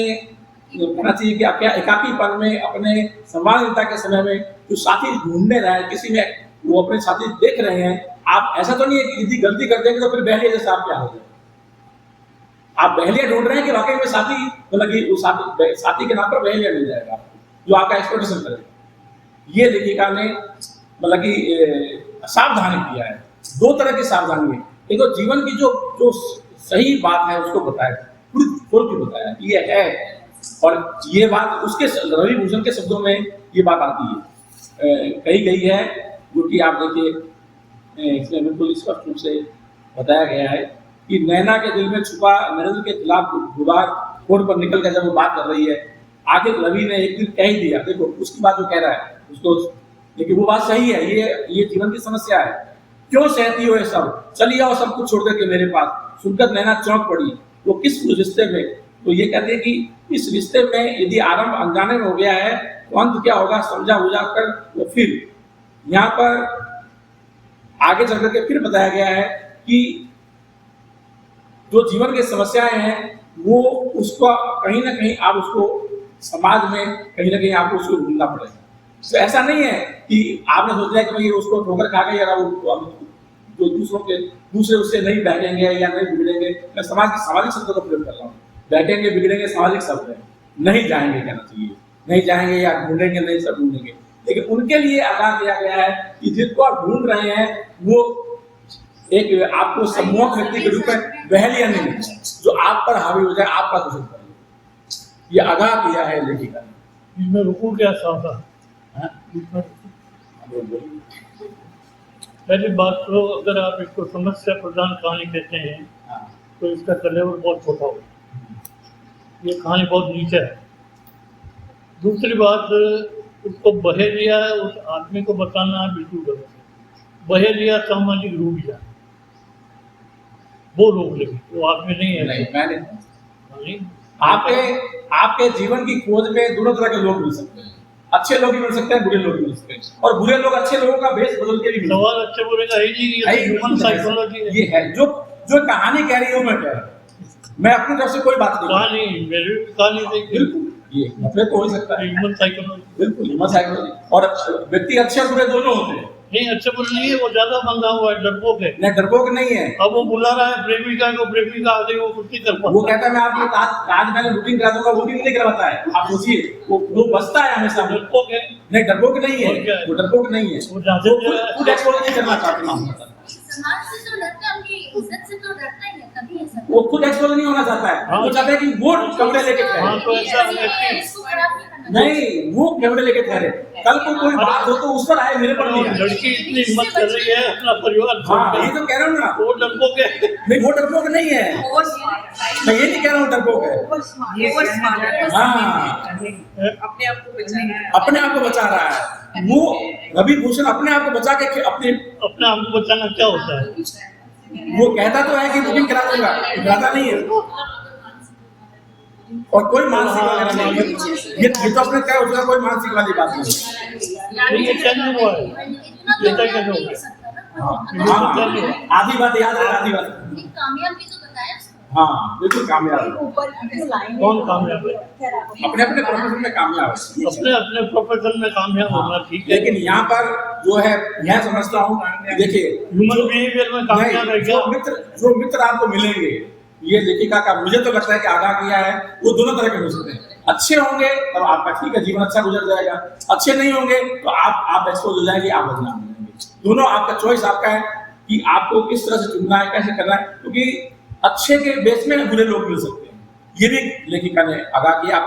कहना चाहिए कि आपके एकाकीपन में, अपने संवाददाता के समय में जो साथी ढूंढने रहे हैं, किसी में वो अपने साथी देख रहे हैं, आप ऐसा तो नहीं है कि यदि गलती कर देंगे तो फिर बहलिया जैसा आप क्या हो जाए। आप बहलिया ढूंढ रहे हैं कि वाकई में साथी, मतलब कि उस साथी के नाम पर बहलिया मिल जाएगा आपको, जो आपका एक्सप्लोरेशन करेगा। ये लेखिका ने मतलब कि सावधानी किया है। दो तरह की सावधानी है, एक तो जीवन की जो सही बात है उसको बताया, पूरी खोल के बताया ये है, और ये बात उसके रवि भूषण के शब्दों में ये बात आती है, कही गई है, जो कि आप देखिए इसमें बिल्कुल स्पष्ट रूप से बताया गया है कि नैना के दिल में छुपा नरेंद्र के खिलाफ गुबार फोन पर निकल कर जब वो बात कर रही है, आगे रवि ने एक दिन कह ही दिया, देखो उसकी बात जो कह रहा है उसको, लेकिन वो बात सही है, ये जीवन की समस्या है, क्यों सहती हो ये सब, चली आओ सब कुछ छोड़ करके मेरे पास। सुनकर नैना चौंक पड़ी, वो किस रिश्ते में, तो ये कहते हैं कि इस रिश्ते में यदि आरंभ अनजाने में हो गया है तो अंत क्या होगा समझा बुझा कर। वो फिर यहाँ पर आगे चल करके फिर बताया गया है कि जो जीवन की समस्याएं हैं वो उसको कहीं ना कहीं आप उसको समाज में कहीं ना कहीं आपको उसको ढूंढना पड़ेगा। तो ऐसा नहीं है कि आपने सोच लिया कि भाई उसको ठोकर खा गई या जो दूसरे उससे नहीं बैठेंगे या नहीं बिगड़ेंगे, मैं सामाजिक शब्दों का प्रयोग कर रहा हूँ, बैठेंगे बिगड़ेंगे सामाजिक शब्द है, नहीं जाएंगे कहना चाहिए, नहीं जाएंगे या ढूंढेंगे नहीं सब ढूंढेंगे, लेकिन उनके लिए आगाह किया गया है कि जिसको आप ढूंढ रहे हैं वो एक आपको सम्मोहक व्यक्ति के रूप में बहलिया नहीं है जो आप पर हावी हो जाए, आपका दूषण करे, ये आगाह किया है लेखिका ने। इसमें रुकू क्या साधा पहली बात तो अगर आप इसको समस्या प्रधान कहानी कहते हैं तो इसका कलेवर बहुत छोटा हो, ये कहानी बहुत नीचे है। दूसरी बात, उसको बहेलिया है उस आदमी को बताना बिल्कुल गलत है। बहेलिया सामाजिक रूढ़ियाँ, वो लोग लेकिन वो आदमी नहीं है। नहीं, मैं नहीं। आपके जीवन की खोज में दोनों तरह के लोग मिल सकते हैं, अच्छे लोग भी मिल सकते हैं, बुरे लोग भी मिल सकते हैं, और बुरे लोग अच्छे लोगों का भेष बदल के भी। सवाल अच्छे बुरे का ही नहीं, ये ह्यूमन साइकोलॉजी है। ये है जो कहानी कह रही हूँ, मैं कह रहा हूँ, मैं अपनी तरफ से कोई बात नहीं। कहानी मेरी कहानी से बिल्कुल ये मतलब तो हो सकता है, ह्यूमन साइकोलॉजी, बिल्कुल ह्यूमन साइकोलॉजी। और व्यक्ति अच्छे बुरे दोनों होते हैं। नहीं, अच्छे बुरे नहीं है, वो ज्यादा बंधा हुआ है, डरपोक है। नहीं, डरपोक नहीं है। अब वो बुला रहा है प्रेमिका को, प्रेमिका आ गई, वो कुछ नहीं कर पाता। वो कहता है मैं आपको ताजमहल में बुकिंग करा दूंगा, बुकिंग नहीं करवाता है। आप सोचिए, वो बचता है हमेशा। डरपोक है? नहीं, डरपोक नहीं है, वो डरपोक नहीं है, वो खुद एक्सपोज नहीं करना चाहते। समाज से तो डरता है, अपनी इज्जत से तो डरता ही है, कभी ऐसा वो खुद एक्सपोज नहीं होना चाहता है। वो चाहता है कि वो कपड़े लेके हाँ, तो ऐसा इसको खराब नहीं करना। नहीं, वो कैमरे लेके ठहरे, कल को कोई बात हो तो उस पर आए, मेरे पर नहीं आए। लड़की इतनी हिम्मत कर रही है अपना परिवार छोड़ हाँ, के। ये तो कह रहा हूँ ना, वो डरपोक है। नहीं वो डरपोक नहीं है, मैं ये नहीं कह रहा हूँ डरपोक है। हाँ, अपने आप को बचाना है, अपने आप को बचा रहा है। वो रवि भूषण अपने आप को बचा के अपने आप को बचाना क्या होता है? वो कहता तो है कि बुकिंग करा दूंगा, कराता नहीं है, और कोई मानसिक वगैरह नहीं है। ये तो अपने क्या उसका कोई मानसिक वाली बात नहीं। ये क्या नहीं हुआ है? इतना तो नहीं हो सकता ना। हाँ, आधी बात याद है, आधी बात। कामयाबी तो बताया उसको। हाँ, बिल्कुल कामयाब, ऊपर की जो लाइन कौन कामयाब है? अपने अपने प्रोफेशन में कामयाब है, अपने अपने प्रोफेशन में कामयाब होना ठीक है, लेकिन यहाँ पर जो है मैं समझता हूँ, देखिए ह्यूमन बिहेवियर में कामयाब है क्या? जो मित्र आपको मिलेंगे, ये लेखिका का मुझे तो लगता है कि आगाह किया है, वो दोनों तरह के हो सकते हैं। अच्छे होंगे तो आपका ठीक है, जीवन अच्छा गुजर जाएगा, अच्छे नहीं होंगे तो आप एक्सपोज हो जाएंगे, आप बदनाम हो जाएंगे। दोनों आपका चॉइस आपका है कि आपको किस तरह से चुनना है, कैसे करना है, क्योंकि अच्छे के बेस में बुरे लोग मिल सकते हैं। ये भी लेखिका ने आगाह किया,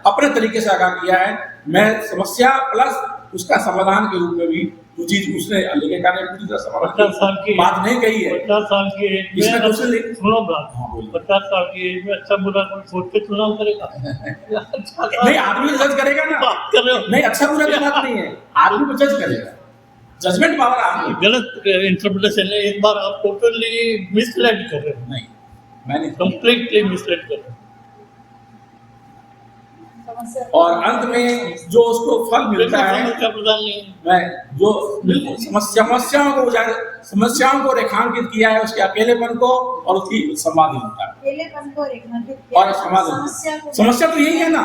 अपने तरीके से आगाह किया है। मैं समस्या प्लस उसका समाधान के रूप में भी जो चीज उसने लेखिका ने पूरी तरह समाधान बात नहीं कही है। 50 साल की एज में, इसमें दूसरे सुनो बात, 50 साल की एज में अच्छा बुरा कोई सोच के चुनाव करेगा? नहीं, आदमी जज करेगा ना, बात कर रहे हो? नहीं अच्छा बुरा की बात नहीं है, आदमी को जज करेगा। जजमेंट पावर आ गई। गलत इंटरप्रिटेशन है, एक बार आप टोटली मिसलेड कर रहे हो, नहीं मैंने कंप्लीटली मिसलेड कर रहे हो। समस्या और अंत में जो उसको फल मिलता है, समस्या प्रधान नहीं है। मैं जो बिल्कुल समस्याओं को रेखांकित किया है, उसके अकेलेपन को और उसकी समाधीनता अकेलेपन को रेखांकित किया और है, समाधीन। समस्या तो यही है ना,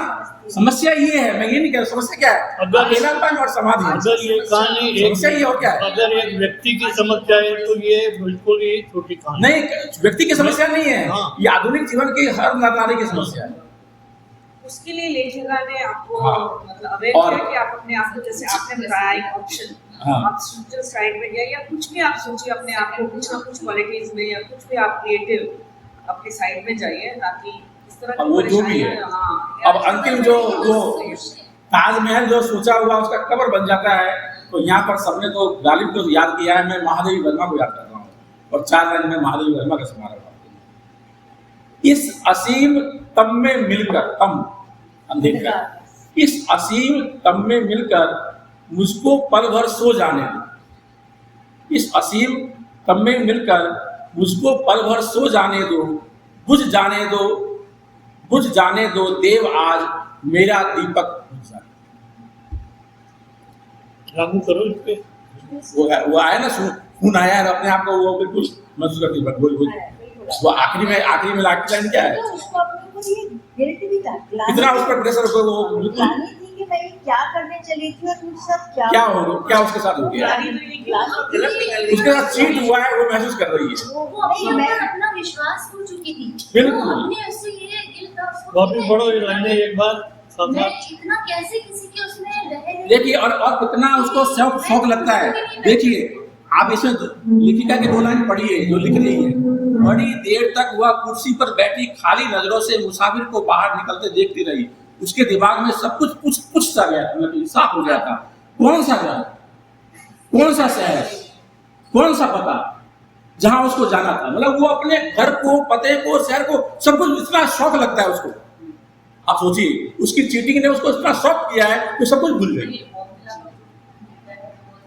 समस्या ये है, मैं ये नहीं कह रहा समस्या क्या है, अगर- अकेलापन और समाधि। अगर ये कहानी समस्या ये और क्या है? अगर एक व्यक्ति की समस्या है तो ये बिल्कुल ही छोटी कहानी नहीं, व्यक्ति की समस्या नहीं है, हाँ। ये आधुनिक जीवन की हर नर नारी की समस्या है। उसके लिए लेखिका ने आपको हाँ। मतलब अवेयर और- किया कि आप अपने आप को, जैसे आपने बताया एक ऑप्शन, हाँ। आप स्पिरिचुअल साइड में गए या कुछ भी आप सोचिए अपने आप को कुछ ना कुछ क्वालिटीज में, या कुछ भी आप क्रिएटिव अपने साइड में जाइए, ताकि इस तरह अब वो जो भी है, अब अंतिम जो ताजमहल जो सोचा हुआ उसका कब्र बन जाता है, तो यहाँ पर सबने तो गालिब को याद किया है, मैं महादेवी वर्मा को याद करता हूँ और 4 लाइन में महादेवी वर्मा का स्मारक। इस असीम तम में मिलकर, तम अंधेरा, इस असीम तम में मिलकर मुझको पल भर सो जाने दो, इस असीम तम में मिलकर मुझको पल भर सो जाने दो, बुझ जाने दो, बुझ जाने दो देव आज मेरा दीपक बुझ जाने। लागू करो इस पे। वो आया ना, खून आया है, अपने आप को वो बिल्कुल महसूस करती है, बोल वो आखिरी में लास्ट लाइन क्या है, तो उसको अपने ऊपर ये गिल्ट भी था, कितना उस पर प्रेशर हो, वो बिल्कुल ग्लानि थी कि मैं क्या करने चली थी और मुझे साथ क्या हो, क्या उसके साथ हो गया, उसके साथ चीट हुआ है, वो महसूस कर रही है। वो अपने ऊपर अपना विश्वास खो चुकी थी। बिल्कुल। वो अपने उससे ये गिल्ट था उसको वापिस कि बढ़ो, ये लाइनें एक बार मैं साथ इतना कैसे किसी के उसमें रह रही। देखिए और कितना उसको शौक लगता है। देखिए आप इसमें लेखिका के 2 लाइन पढ़िए जो लिख रही है, बड़ी देर तक वह कुर्सी पर बैठी खाली नजरों से मुसाफिर को बाहर निकलते देखती रही। उसके दिमाग में सब कुछ कुछ सा गया, मतलब साफ हो गया था। कौन सा घर, कौन सा शहर, कौन सा पता जहां उसको जाना था, मतलब वो अपने घर को, पते को, शहर को, सब कुछ इतना शौक लगता है उसको। आप सोचिए उसकी चीटिंग ने उसको इतना शौक किया है कि सब कुछ भूल गई,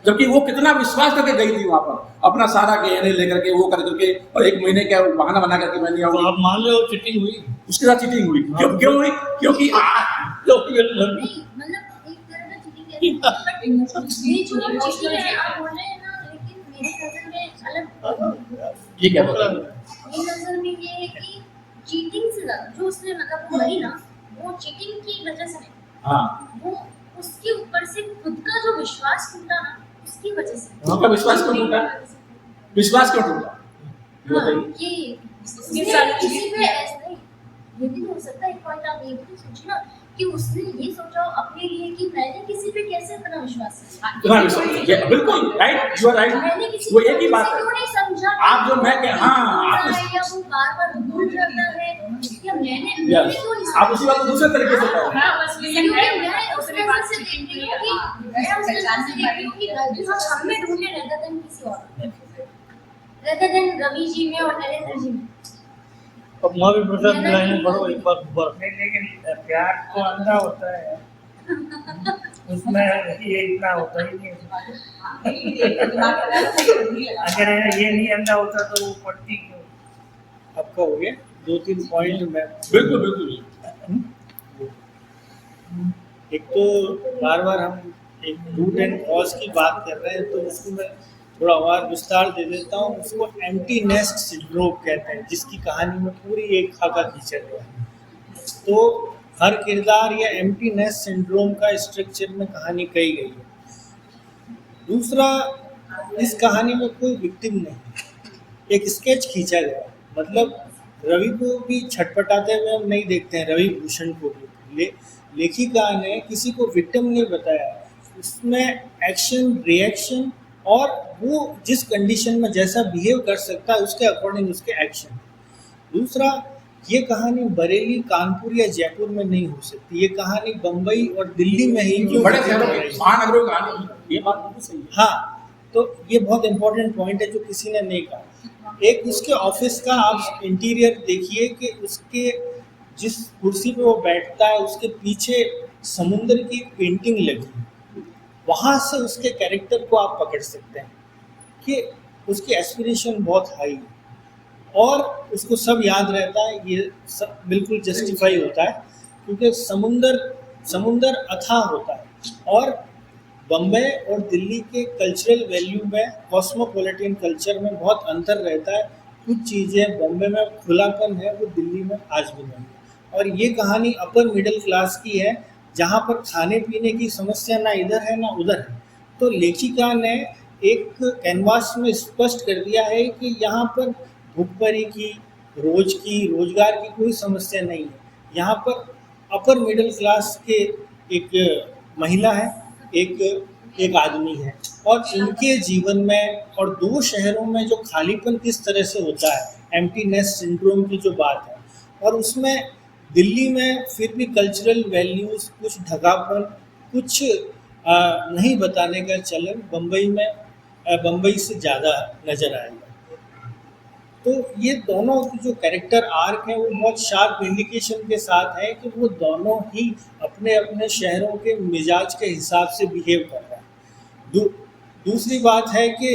जबकि वो कितना विश्वास करके गई थी वहां पर, अपना सारा गहने लेकर के, वो करके, और 1 महीने का बहाना बना करके मैं नहीं तो आऊंगी। आप मान लो चीटिंग हुई, उसके साथ चीटिंग हुई। क्यों हुई? क्योंकि नहीं, मतलब एक तरह का चीटिंग कैसे, बट ये जो चीटिंग है आप बोल रहे हैं ना, लेकिन मेरी नजर में अलग, ये क्या बता, मेरी नजर में ये है कि चीटिंग से ज्यादा जो उसने मतलब वो मरी ना, वो चीटिंग की वजह से नहीं, हाँ वो उसके ऊपर से खुद का जो विश्वास टूटा ना, उसकी वजह से। उसका विश्वास क्यों टूटा? विश्वास क्यों टूटा? हाँ, ये उसने किसी पे ऐसा नहीं, ये भी तो हो सकता है। एक पॉइंट आप ये भी तो सोचिए ना कि उसने ये सोचा अपने लिए कि मैंने किसी पे कैसे इतना विश्वास तुम्हारा विश्वास, बिल्कुल राइट, यू आर राइट। मैंने किसी वो को एक ही बात है। क्यों नहीं समझा, आप जो मैं कह, हाँ आप या वो बार-बार भूल जाता है, या मैंने यस, क्यों नहीं आप उसी बात को दूसरे तरीके से कह रहे हैं। क्योंकि मैं उस नजर से देखती हूँ कि मैं उस नजर से देखती हूँ कि गलती हम हमें ढूंढने रहता था किसी और में, rather than रवि जी में और नरेंद्र जी में। अब महावीर प्रसाद की लाइनें पढ़ो एक बार दोबारा। लेकिन प्यार तो अंधा होता है, उसमें ये इतना होता ही नहीं। अगर ये नहीं अंधा होता तो वो पढ़ती क्यों? आपका हो गया 2-3 पॉइंट में। बिल्कुल बिल्कुल। एक तो बार बार हम एक रूट एंड कॉज की बात कर रहे हैं, तो उसको मैं थोड़ा और विस्तार दे देता हूँ। उसको एम्प्टी नेस्ट सिंड्रोम कहते हैं, जिसकी कहानी में पूरी एक खाका खींचा गया है। तो हर किरदार या एम्प्टी नेस्ट सिंड्रोम का स्ट्रक्चर में कहानी कही गई है। दूसरा, इस कहानी में कोई विक्टिम नहीं, एक स्केच खींचा गया। मतलब रवि को भी छटपटाते हुए हम नहीं देखते हैं, रवि भूषण को भी। लेखिका ने किसी को विक्टिम नहीं बताया, उसमें एक्शन रिएक्शन और वो जिस कंडीशन में जैसा बिहेव कर सकता है उसके अकॉर्डिंग उसके एक्शन। दूसरा, ये कहानी बरेली, कानपुर या जयपुर में नहीं हो सकती, ये कहानी बम्बई और दिल्ली में ही बड़े शहरों में, महानगरों की कहानी, ये बात बिल्कुल सही है। हाँ, तो ये बहुत इंपॉर्टेंट पॉइंट है जो किसी ने नहीं कहा। एक उसके ऑफिस का आप इंटीरियर देखिए कि उसके जिस कुर्सी पे वो बैठता है उसके पीछे समुद्र की पेंटिंग लगी, वहाँ से उसके कैरेक्टर को आप पकड़ सकते हैं कि उसकी एस्पिरेशन बहुत हाई है और उसको सब याद रहता है। ये सब बिल्कुल जस्टिफाई होता है क्योंकि समुंदर अथाह होता है। और बम्बई और दिल्ली के कल्चरल वैल्यू में, कॉस्मोपॉलिटन कल्चर में बहुत अंतर रहता है। कुछ चीज़ें बम्बई में खुलापन है, वो दिल्ली में आज भी नहीं है। और ये कहानी अपर मिडिल क्लास की है, जहाँ पर खाने पीने की समस्या ना इधर है ना उधर है। तो लेखिका ने एक कैनवास में स्पष्ट कर दिया है कि यहाँ पर भुखमरी की, रोजगार की कोई समस्या नहीं है। यहाँ पर अपर मिडिल क्लास के एक महिला है, एक आदमी है, और इनके जीवन में और दो शहरों में जो खालीपन किस तरह से होता है, एम्प्टीनेस सिंड्रोम की जो बात है, और उसमें दिल्ली में फिर भी कल्चरल वैल्यूज़, कुछ ढकापन, कुछ नहीं बताने का चलन बम्बई से ज़्यादा नज़र आएगा। तो ये दोनों की जो कैरेक्टर आर्क है वो बहुत शार्प इंडिकेशन के साथ है कि वो दोनों ही अपने अपने शहरों के मिजाज के हिसाब से बिहेव कर रहा है। दूसरी बात है कि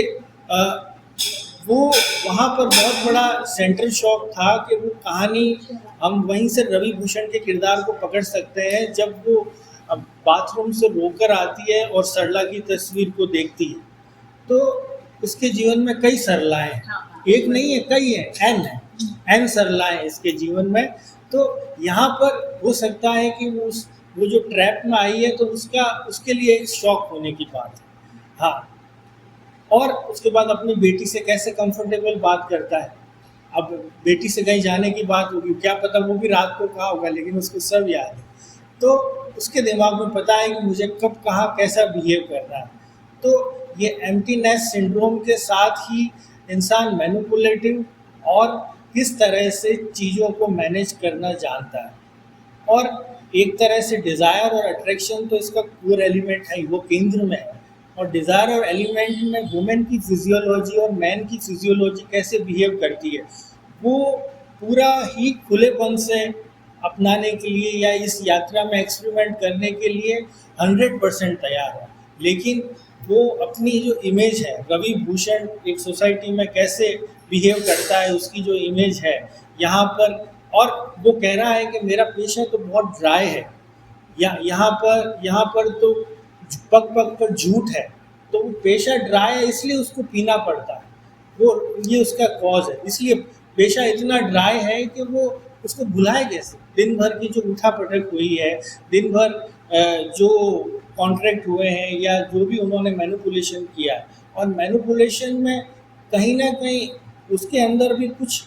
वो वहाँ पर बहुत बड़ा सेंट्रल शॉक था कि वो कहानी हम वहीं से रवि भूषण के किरदार को पकड़ सकते हैं जब वो बाथरूम से रोकर आती है और सरला की तस्वीर को देखती है। तो उसके जीवन में कई सरलाएं हैं, एक नहीं है, कई है, एन सरलाएं इसके जीवन में। तो यहाँ पर हो सकता है कि वो जो ट्रैप में आई है तो उसके लिए एक शॉक होने की बात है। हाँ, और उसके बाद अपनी बेटी से कैसे कंफर्टेबल बात करता है। अब बेटी से कहीं जाने की बात होगी, क्या पता वो भी रात को कहा होगा, लेकिन उसको सब याद है। तो उसके दिमाग में पता है कि मुझे कब कहाँ कैसा बिहेव करना है। तो ये एम्प्टीनेस सिंड्रोम के साथ ही इंसान मैनिपुलेटिव और किस तरह से चीज़ों को मैनेज करना जानता है। और एक तरह से डिज़ायर और अट्रैक्शन तो इसका कोर एलिमेंट है, वो केंद्र में है। और डिज़ायर और एलिमेंट में वुमेन की फिजियोलॉजी और मैन की फिजियोलॉजी कैसे बिहेव करती है, वो पूरा ही खुलेपन से अपनाने के लिए या इस यात्रा में एक्सपेरिमेंट करने के लिए 100% तैयार है। लेकिन वो अपनी जो इमेज है, रवि भूषण एक सोसाइटी में कैसे बिहेव करता है, उसकी जो इमेज है यहाँ पर, और वो कह रहा है कि मेरा पेशा तो बहुत ड्राई है, यहाँ पर तो पग पग पर झूठ है। तो वो पेशा ड्राई है इसलिए उसको पीना पड़ता है, ये उसका कॉज है। इसलिए पेशा इतना ड्राई है कि वो उसको भुलाए कैसे। दिन भर की जो उठा पटक हुई है, दिन भर जो कॉन्ट्रैक्ट हुए हैं या जो भी उन्होंने मैनिपुलेशन किया है, और मैनिपुलेशन में कहीं ना कहीं उसके अंदर भी कुछ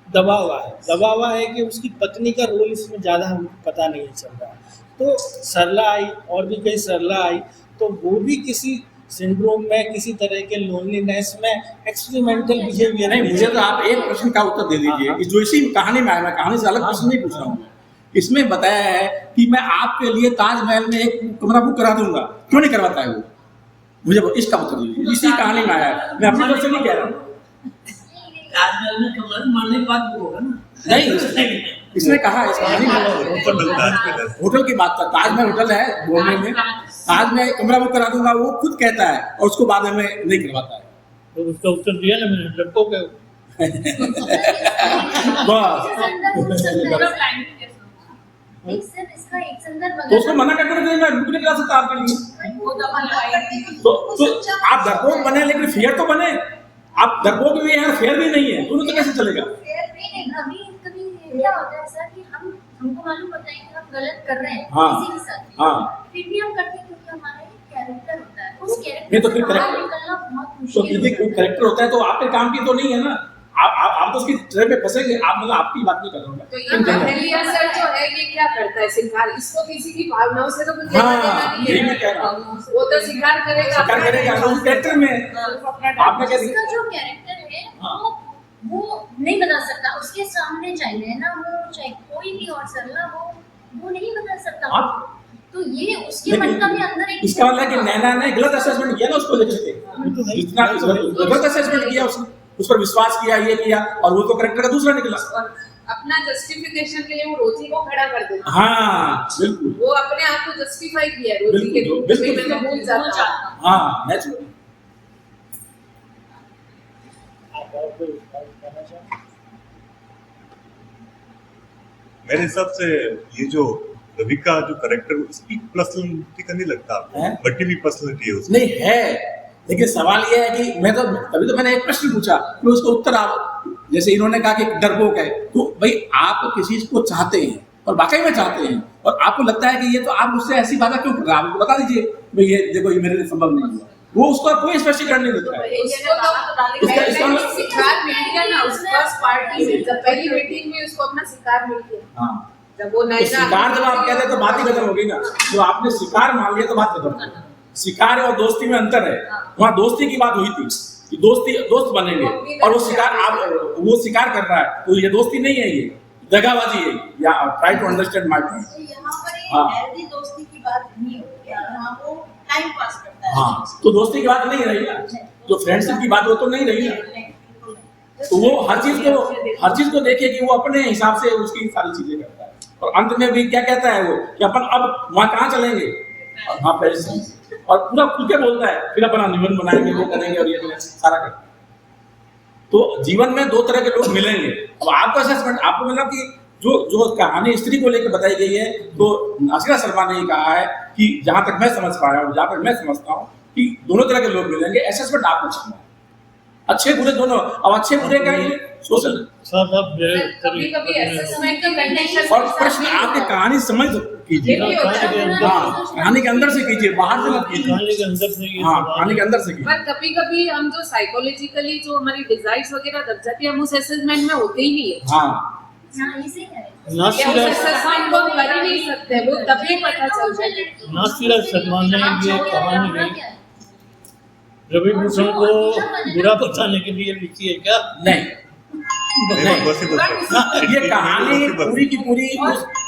दबा हुआ है कि उसकी पत्नी का रोल इसमें ज़्यादा हमको पता नहीं चल रहा। तो सरला आई और भी कई सरला आई, तो वो भी किसी सिंड्रोम में, किसी तरह के लोनलीनेस में एक्सपेरिमेंटल बिहेवियर। नहीं, मुझे तो आप एक प्रश्न का उत्तर दे दीजिए कि जो इसी कहानी में आया, मैं कहानी से अलग प्रश्न नहीं पूछ रहा हूँ। इसमें बताया है कि मैं आपके लिए ताजमहल में एक कमरा बुक करा दूंगा, क्यों नहीं करवाता है वो? मुझे इसका उत्तर दीजिए। इसी कहानी में आया है, मैं अपनी तरफ से नहीं कह रहा हूँ। ताजमहल में कमरा मारने के बाद होगा ना? नहीं, इसने कहा इस कहानी में होटल की बात था। ताजमहल होटल है बोलने में, आज मैं कमरा बुक करा दूंगा, वो खुद कहता है और उसको बाद में नहीं करवाता है। तो उसका उत्तर दिया ना मैंने, लड़कों के तो उसको मना करके मैं बुक नहीं करा सकता आपके लिए। तो आप डरपोक बने लेकिन फेयर तो बने। आप डरपोक भी है, फेयर भी नहीं है, दोनों तो कैसे चलेगा? कभी क्या होता है सर कि हमको मालूम होता है कि हम गलत कर रहे हैं किसी के साथ, फिर भी हम करते हैं क्योंकि हमारा एक कैरेक्टर होता है। उस कैरेक्टर तो फिर से बाहर निकलना बहुत तो मुश्किल यदि कोई कैरेक्टर होता है तो आपके काम की तो नहीं है ना। आप तो उसकी ट्रेन पे फंसेंगे। आप मतलब आपकी बात नहीं कर रहा हूँ। तो ये पहली असर जो है ये क्या करता है? शिकार। इसको किसी की भावनाओं से तो कुछ लेना देना नहीं है। वो तो शिकार करेगा कैरेक्टर में। आपने क्या उसका जो कैरेक्टर है वो नहीं बता सकता, उसके सामने चाहिए ना, वो चाहे कोई भी और सरला हो, वो नहीं बता सकता। तो ये उसके मन का भी अंदर एक, इसका मतलब कि नैना ने गलत असेसमेंट किया ना उसको लेकर के, जितना गलत असेसमेंट किया उसने, उस पर विश्वास किया, ये किया, और वो तो कैरेक्टर का दूसरा निकला। अपना जस्टिफिकेशन के लिए वो रोजी को खड़ा कर देता है। हाँ बिल्कुल, वो अपने आप को जस्टिफाई किया है रोजी के बिल्कुल, रूप में, बिल्कुल। मैं तो भूल जाता हूँ। हाँ नेचुरल। आप और कोई बात कहना चाहें? मेरे हिसाब से ये जो रवि का जो करेक्टर उसकी पर्सनालिटी का नहीं लगता आपको, है? बटी भी पर्सनालिटी है उसकी। नहीं है, लेकिन सवाल ये है कि मैं तो तभी तो मैंने एक प्रश्न पूछा कि उसको उत्तर आप, जैसे इन्होंने कहा कि डरपोक है, तो भाई आप किसी को चाहते हैं और वाकई में चाहते हैं और आपको लगता है कि ये तो आप उससे ऐसी बात क्यों कर रहे हैं, आप बता दीजिए भाई ये देखो ये मेरे लिए संभव नहीं हुआ, वो उसका कोई स्पष्टीकरण नहीं देता है। उसको तो पहले शिकार मिल गया ना उस फर्स्ट पार्टी में, जब पहली मीटिंग में उसको अपना शिकार मिल गया। हाँ जब वो तो नैना शिकार जब आप कहते हैं तो बात ही खत्म हो गई ना, जो आपने शिकार मान लिया तो बात खत्म हो गई। शिकार और दोस्ती में अंतर है, वहाँ दोस्ती की बात हुई थी कि दोस्त बनेंगे और वो शिकार आप वो शिकार कर रहा है तो ये दोस्ती नहीं है, ये दगाबाजी है। या try to understand my point. तो यहाँ पर हाँ। एक हेल्दी दोस्ती की बात नहीं होती है, यहाँ वो टाइम पास करता है। हाँ तो दोस्ती की बात नहीं रही ना, जो फ्रेंडशिप की बात वो तो नहीं रही ना, तो वो हर चीज को देखे कि वो अपने हिसाब से उसकी सारी चीजें करता है और अंत में भी क्या कहता है वो कि अपन अब वहाँ कहाँ चलेंगे, वहाँ पेरिस, और पूरा खुल के बोलता है फिर अपना निबंध बनाएंगे, वो करेंगे और ये करेंगे, सारा करते हैं। तो जीवन में दो तरह के लोग मिलेंगे। अब आपको असेसमेंट आपको मतलब कि जो कहानी स्त्री को लेकर बताई गई है, तो नासिरा शर्मा ने कहा है कि जहां तक मैं समझ पाया हूँ, जहां तक मैं समझता हूँ कि दोनों तरह के लोग मिलेंगे। असेसमेंट आपको करना है, अच्छे बुरे दोनों। अब अच्छे बुरे का ये सोशल कभी-कभी असेसमेंट की कंडीशन और प्रश्न आपकी कहानी समझ कीजिए, हाँ कहानी के अंदर से कीजिए, बाहर से मत कीजिए, कहानी के अंदर से ये हाँ सवाल कहानी के अंदर से कीजिए। पर कभी-कभी हम जो साइकोलॉजिकली जो हमारी डिजायर्स वगैरह दब जाती है, हम उस असेसमेंट में होते ही नहीं है। हाँ हाँ इसे है या नासिरा उस असेसमेंट को कर ही नहीं सकते, वो तभी पता चल जाएगा। नासिरा शर्मा ने ये कहानी रवि भूषण को बुरा बताने के लिए लिखी है क्या? नहीं नहीं, possible sir। ये कहानी possible। पूरी की पूरी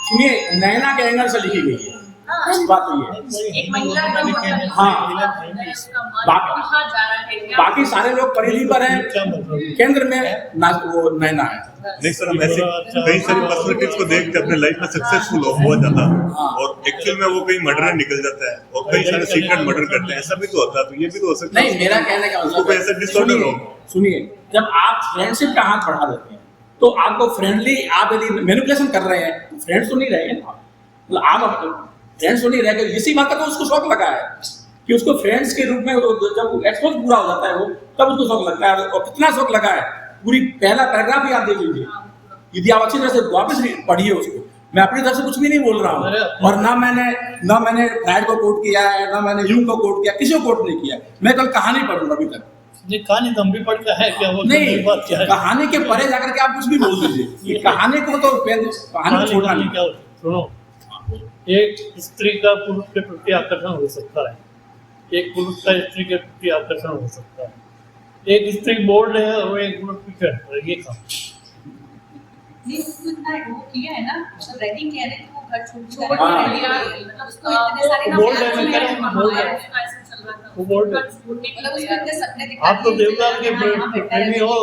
सुनिए नैना के एंगल से लिखी गई है, बात ये है। एक महिला का मतलब हाँ। बाकी बाकी सारे लोग परिधि पर हैं, क्या मतलब? केंद्र में वो नैना है। नहीं सर, हम ऐसे कई सारी पर्सनालिटीज को देख के अपने लाइफ में सक्सेसफुल हुआ जाता है और एक्चुअल में वो कहीं मर्डर निकल जाता है और कई सारे सीक्रेट मर्डर करते हैं, ऐसा भी तो होता है। तो ये भी तो हो सकता है। नहीं मेरा कहने का उसको कोई ऐसा डिसऑर्डर हो। सुनिए जब आप फ्रेंडशिप का हाथ बढ़ा देते हैं तो आपको फ्रेंडली आप यदि मैनिपुलेशन कर रहे हैं तो फ्रेंड्स तो नहीं रहेंगे ना, मतलब आप फ्रेंड्स तो नहीं रहेंगे। इसी बात का तो उसको शौक लगा है कि उसको फ्रेंड्स के रूप में जब एक्सपोज पूरा हो जाता है वो तब उसको शौक लगता है। और कितना शौक लगा है, पूरी पहला पैराग्राफ ही आप देख लीजिए, यदि आप अच्छी तरह से वापस पढ़िए उसको। मैं अपनी तरफ से कुछ भी नहीं बोल रहा हूँ और ना मैंने फ्रायड को कोट किया है, ना मैंने यूंग को कोट किया, किसी को कोट नहीं किया। मैं कल कहानी पढ़ूंगा अभी तक। ये कहानी तो हम भी पढ़ है क्या? वो नहीं बात क्या है? कहानी के परे जाकर के आप कुछ भी बोल दीजिए, ये कहानी को तो कहानी छोड़ना नहीं। क्या सुनो, एक स्त्री का पुरुष के प्रति आकर्षण हो सकता है, एक पुरुष का स्त्री के प्रति आकर्षण हो सकता है, एक स्त्री बोल्ड है और एक पुरुष पीछे है, ये काम नहीं उसको इतना वो किया है ना, मतलब रेडी किया है कि वो घर छोड़ छोड़ हाँ। दिया, मतलब उसको इतने सारे वो बोल्ड है, मैं कह रहा हूँ बोल्ड है, वो बोल्ड है। मतलब उसको इतने सपने दिखा आप तो देवदास के प्रेमी हो,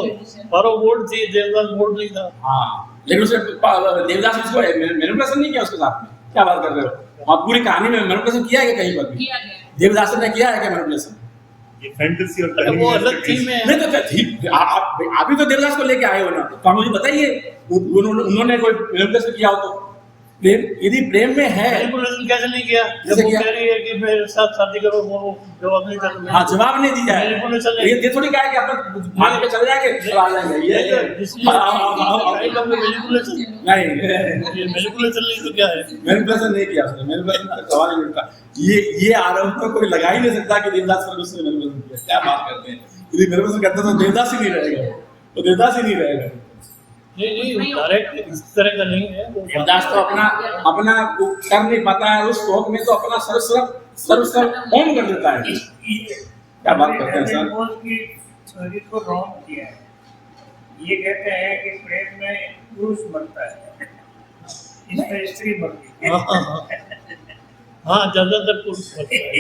पर वो बोल्ड थी, देवदास बोल्ड नहीं था। हाँ लेकिन उसे देवदास ने उसको मैनिपुलेशन नहीं किया उसके साथ में, क्या बात कर रहे हो आप? पूरी कहानी में मैनिपुलेशन किया है कहीं पर भी? देवदास ने किया है क्या मैनिपुलेशन? ये फैंटेसी और वो अलग थीम है। नहीं तो आप भी तो देवदास को लेके आए हो ना, तो आप मुझे बताइए उन्होंने कोई मैनिपुलेशन किया हो तो? प्रेम यदि प्रेम में है, मैनिपुलेशन कैसे नहीं किया? जब कैसे वो किया? कह रही है कि मेरे साथ शादी करो, वो जवाब नहीं देता। हाँ जवाब नहीं दिया है, मैनिपुलेशन नहीं। ये थोड़ी कहा है कि अपन मान के चले जाएंगे और आ जाएंगे, ये मैनिपुलेशन नहीं मैनिपुलेशन नहीं तो क्या है? मैनिपुलेशन नहीं किया उसने, मैनिपुलेशन का सवाल ही नहीं उठा। ये आरोप तो कोई लगा ही नहीं सकता कि देवदास पर उसने मैनिपुलेशन किया। क्या बात करते हैं, यदि मैनिपुलेशन करता तो देवदास ही नहीं रहेगा, तो देवदास ही नहीं रहेगा। नहीं डायरेक्ट इस तरह का नहीं है। देवदास तो अपना वो कर नहीं पाता है, उस शौक में तो अपना सर्व होम कर देता है। क्या बात करते हैं सर? को रॉन्ग किया है। ये कहते हैं कि प्रेम में पुरुष मरता है, इसमें स्त्री मरती है। हाँ ज्यादातर पुरुष मरता है।